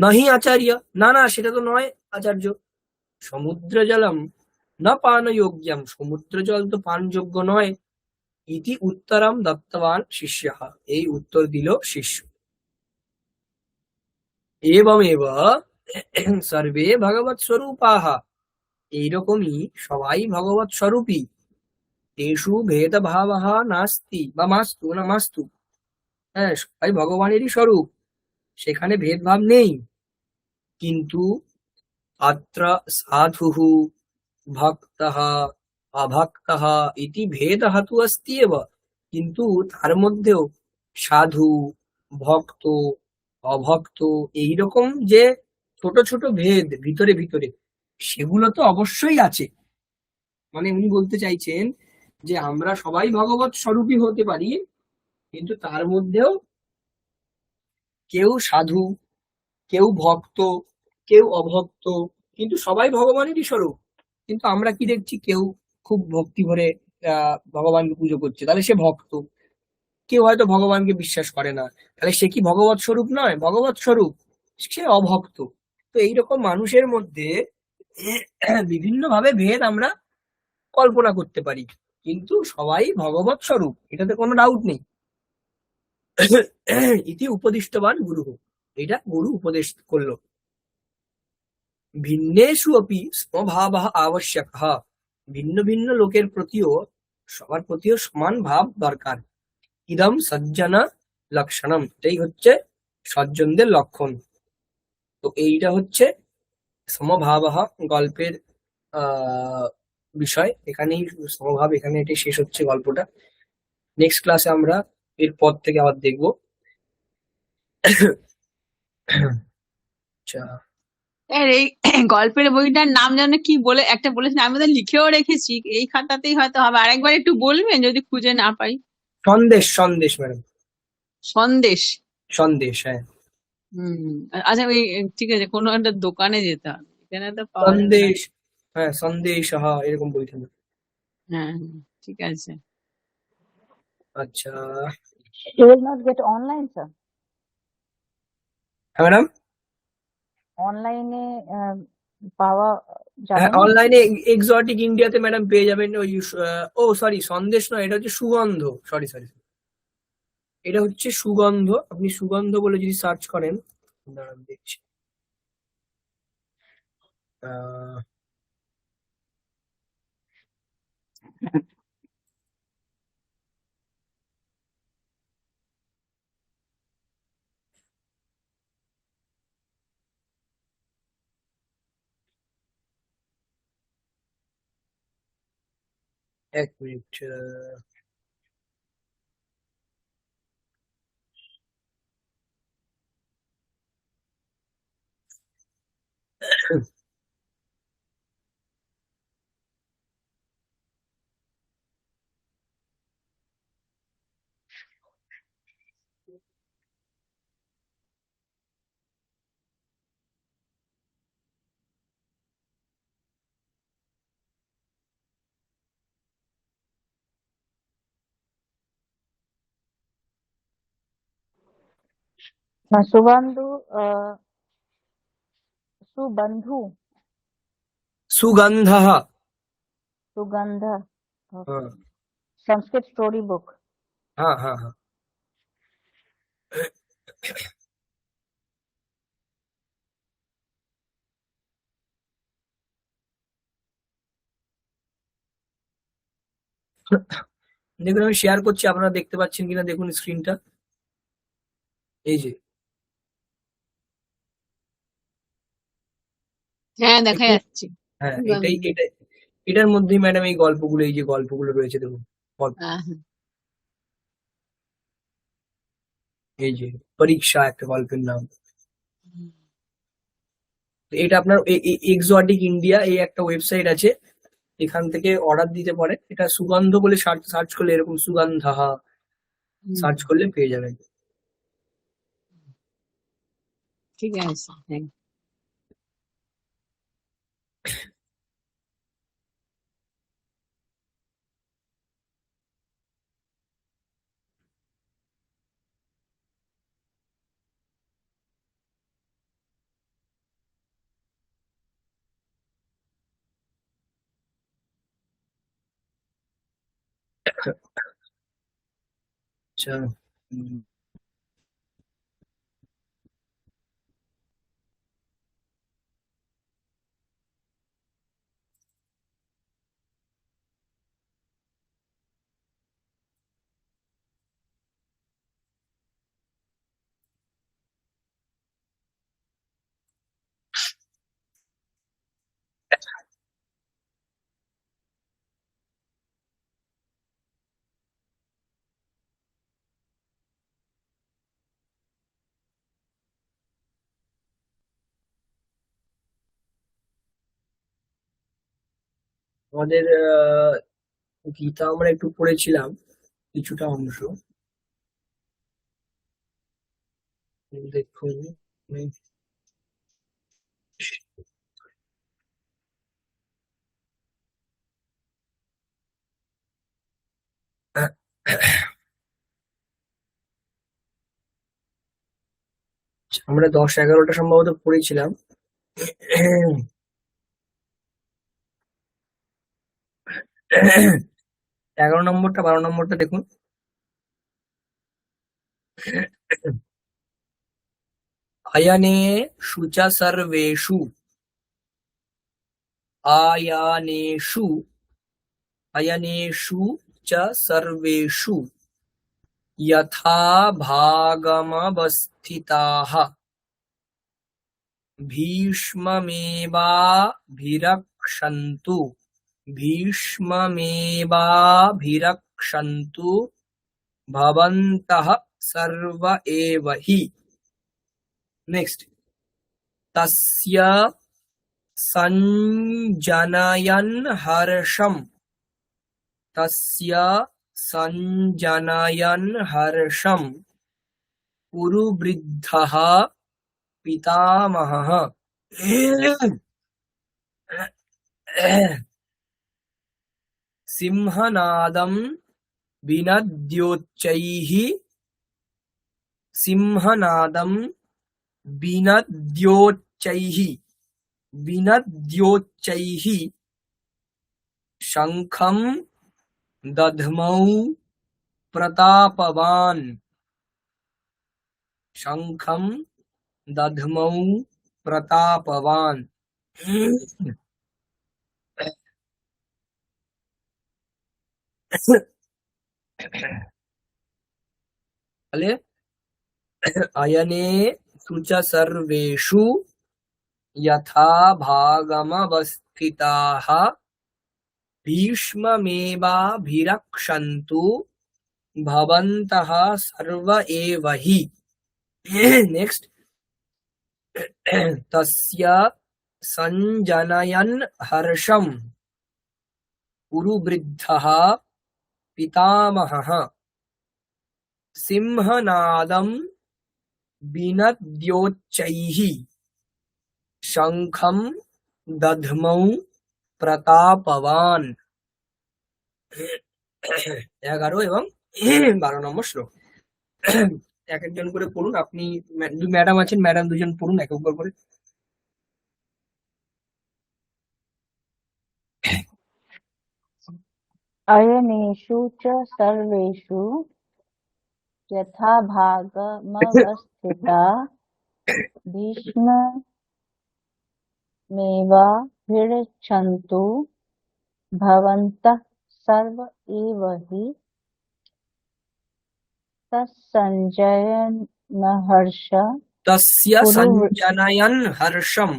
নহি আচার্য, না না সেটা তো নয় আচার্য, সমুদ্র জলম না পানযোগ্যম, সমুদ্র জল তো পানযোগ্য নয়। ইতি উত্তরম দত্তবান শিষ্য, এই উত্তর দিল শিষ্য। এবমেব সর্বে ভগবৎ স্বরূপাহ, এইরকমই সবাই ভগবৎ স্বরূপী। তেষু ভেদভাবঃ নাস্তি বা মাস্তু, না মাস্তু, হ্যাঁ সবাই ভগবানেরই স্বরূপ, সেখানে ভেদভাব নেই। কিন্তু অত্র সাধুঃ ভক্তঃ অভক্তঃ ইতি ভেদঃ তু অস্তি এব, কিন্তু তার মধ্যেও সাধু, ভক্ত, অভক্ত, এইরকম যে ছোট ছোট ভেদ ভিতরে ভিতরে, সেগুলো তো অবশ্যই আছে। মানে উনি বলতে চাইছেন যে আমরা সবাই ভগবৎ স্বরূপী হতে পারি, কিন্তু তার মধ্যেও কেউ সাধু, কেউ ভক্ত, কেউ অভক্ত, কিন্তু সবাই ভগবানেরই স্বরূপ। কিন্তু আমরা কি দেখছি, কেউ খুব ভক্তি ভরে ভগবানকে পুজো করছে, তাহলে সে ভক্ত। কেউ হয়তো ভগবানকে বিশ্বাস করে না, তাহলে সে কি ভগবৎ স্বরূপ নয়? ভগবৎ স্বরূপ, সে অভক্ত। তো এইরকম মানুষের মধ্যে বিভিন্ন ভাবে ভেদ আমরা কল্পনা করতে পারি, কিন্তু সবাই ভগবৎ স্বরূপ, এটাতে কোনো ডাউট নেই। ইতি উপদিষ্টবান গুরু, এটা গুরু উপদেশ করলো। ভিন্নেষু অপি সমভাবঃ আবশ্যকঃ, ভিন্ন ভিন্ন লোকের প্রতিও, সবার প্রতিও সমান ভাব দরকার। ইদম সজ্জন লক্ষণম, এটাই হচ্ছে সজ্জনদের লক্ষণ। তো এইটা হচ্ছে সমভাবঃ গল্পের বিষয়, এখানেই সমভাব, এখানে এটাই শেষ হচ্ছে গল্পটা। নেক্সট ক্লাসে আমরা এর পর থেকে আবার দেখবো। আচ্ছা, আর এই গল্পের বইটার নাম যেন কি বলে একটা বলেছেন, আমি তো লিখেও রেখেছি, এই খাতাতেই হয়তো হবে, আরেকবার একটু বলবেন যদি খুঁজে না পাই। সন্দেশ, সন্দেশ ম্যাডাম, সন্দেশ। সন্দেশ, হ্যাঁ হম। আচ্ছা ওই ঠিক আছে, কোনো একটা দোকানে যেতে হবে, এখানে তো পাওয়া যাবে না। সন্দেশ, হ্যাঁ সন্দেশ, হ্যাঁ এরকম বই থাকবে। হ্যাঁ হ্যাঁ, ঠিক আছে। আচ্ছা, You will not get online, sir. হ্যাঁ ম্যাডাম, Online এ পাওয়া যাবে হ্যাঁ না? অনলাইনে এক্সোটিক ইন্ডিয়াতে ম্যাডাম পেয়ে যাবেন ওই ও সরি সন্দেশ নয়, এটা হচ্ছে সুগন্ধ, সরি সরি, এটা হচ্ছে সুগন্ধ। আপনি সুগন্ধ বলে যদি সার্চ করেন, দাঁড়ান দেখছি। আহ, এক মিনিট, সুবন্ধু, সুবন্ধু, সুগন্ধ, সুগন্ধ, হ্যাঁ সংস্কৃত স্টোরি বুক। হ্যাঁ হ্যাঁ হ্যাঁ। দেখুন আমি শেয়ার করছি, আপনারা দেখতে পাচ্ছেন কিনা দেখুন স্ক্রিনটা, এই যে হ্যাঁ দেখা যাচ্ছে। হ্যাঁ উম, এটার মধ্যেই ম্যাডাম এই গল্পগুলো, এই যে গল্পগুলো রয়েছে দেখুন, গল্প, হ্যাঁ, এই যে পরীক্ষা একটা গল্পের নাম। হুম, তো এটা আপনার এক্সোটিক ইন্ডিয়া, এই একটা ওয়েবসাইট আছে, এখান থেকে অর্ডার দিতে পারে। এটা সুগন্ধ বলে সার্চ করলে, এরকম সুগন্ধা হুম, সার্চ করলে পেয়ে যাবেন। ঠিক আছে, হ্যাঁ। আচ্ছা, হুম, আমাদের গীতা আমরা একটু পড়েছিলাম, কিছুটা অংশ দেখুন। উম, আমরা 10-11টা সম্ভবত পড়েছিলাম। 11 নম্বরটা, 12 নম্বরটা দেখুন। अयनेषु च सर्वेषु, आयानेषु, अयनेषु च सर्वेषु यथा भागमवस्थिताः भीष्ममेवाभिरक्षन्तु, भीष्ममेवाभिरक्षन्तु भवन्तः सर्व एव हि। नेक्स्ट, तस्य सञ्जनयन् हर्षम्, तस्य सञ्जनयन् हर्षम् कुरुवृद्धः पितामहः। सिंहनादं विनद्योच्चैः, सिंहनादं विनद्योच्चैः, विनद्योच्चैः शङ्खं दध्मौ प्रतापवान्, शङ्खं दध्मौ प्रतापवान्। তাহলে अयनेषु च सर्वेषु यथा भागमवस्थिताः भीष्ममेवाभिरक्षन्तु भवन्तः सर्व एव हि। नेक्स्ट, तस्य सञ्जनयन् हर्षम् कुरुवृद्धः पितामहः सिंहनादं विनद्योच्चैः शङ्खं दध्मौ प्रतापवान्। 11 এবং 12 নম্বর শ্লোক। এক একজন করে পড়ুন। আপনি ম্যাডাম আছেন, ম্যাডাম দুজন পড়ুন এক একবার করে। अयनेषु च सर्वेषु यथा भागमवस्थिता भीष्ममेवाभिरक्षन्तु भवन्तः सर्व एव हि। तत्सञ्जयन् हर्ष तस्य सञ्जनयन् हर्षम्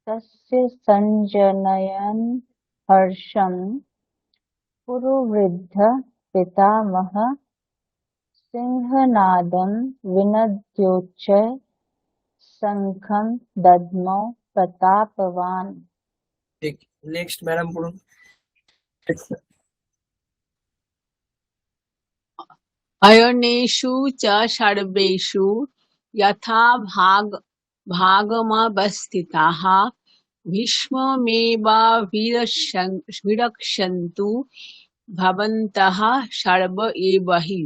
तस्य सञ्जनयन् हर्षं पुरुवृद्ध पितामह सिंहनादं विनद्योच्च शङ्खं दद्मौ प्रतापवान्। ঠিক। নেক্সট ম্যাডাম বলুন। अयनेषु च सर्वेषु यथा भागमवस्थिताः भीष्ममेवाभिरक्षन्तु भवन्तः सर्व एव हि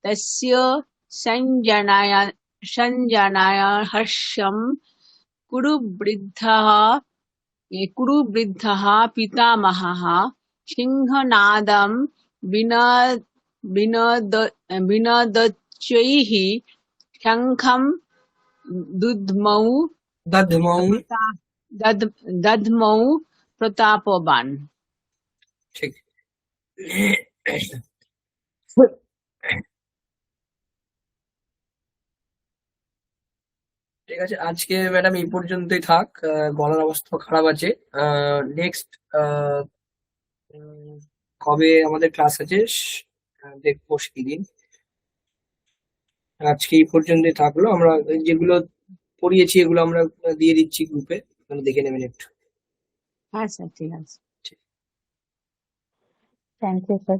तस्य सञ्जनाय हर्षं कुरुवृद्धः पितामहः सिंहनादं विनदच्चैः शङ्खं दुद्मौ দধমৌ। दद्मौ प्रतापवान्। ঠিক। ঠিক আছে, আজকে ম্যাডাম এই পর্যন্তই থাক। গলার অবস্থা খারাপ আছে। নেক্সট কবে আমাদের ক্লাস আছে দেখবো সেদিন। আজকে এই পর্যন্তই থাকলো। আমরা যেগুলো পড়িয়েছি এগুলো আমরা দিয়ে দিচ্ছি গ্রুপে, আপনারা দেখে নেবেন একটু। হ্যাঁ স্যার, ঠিক আছে। Thank you, sir.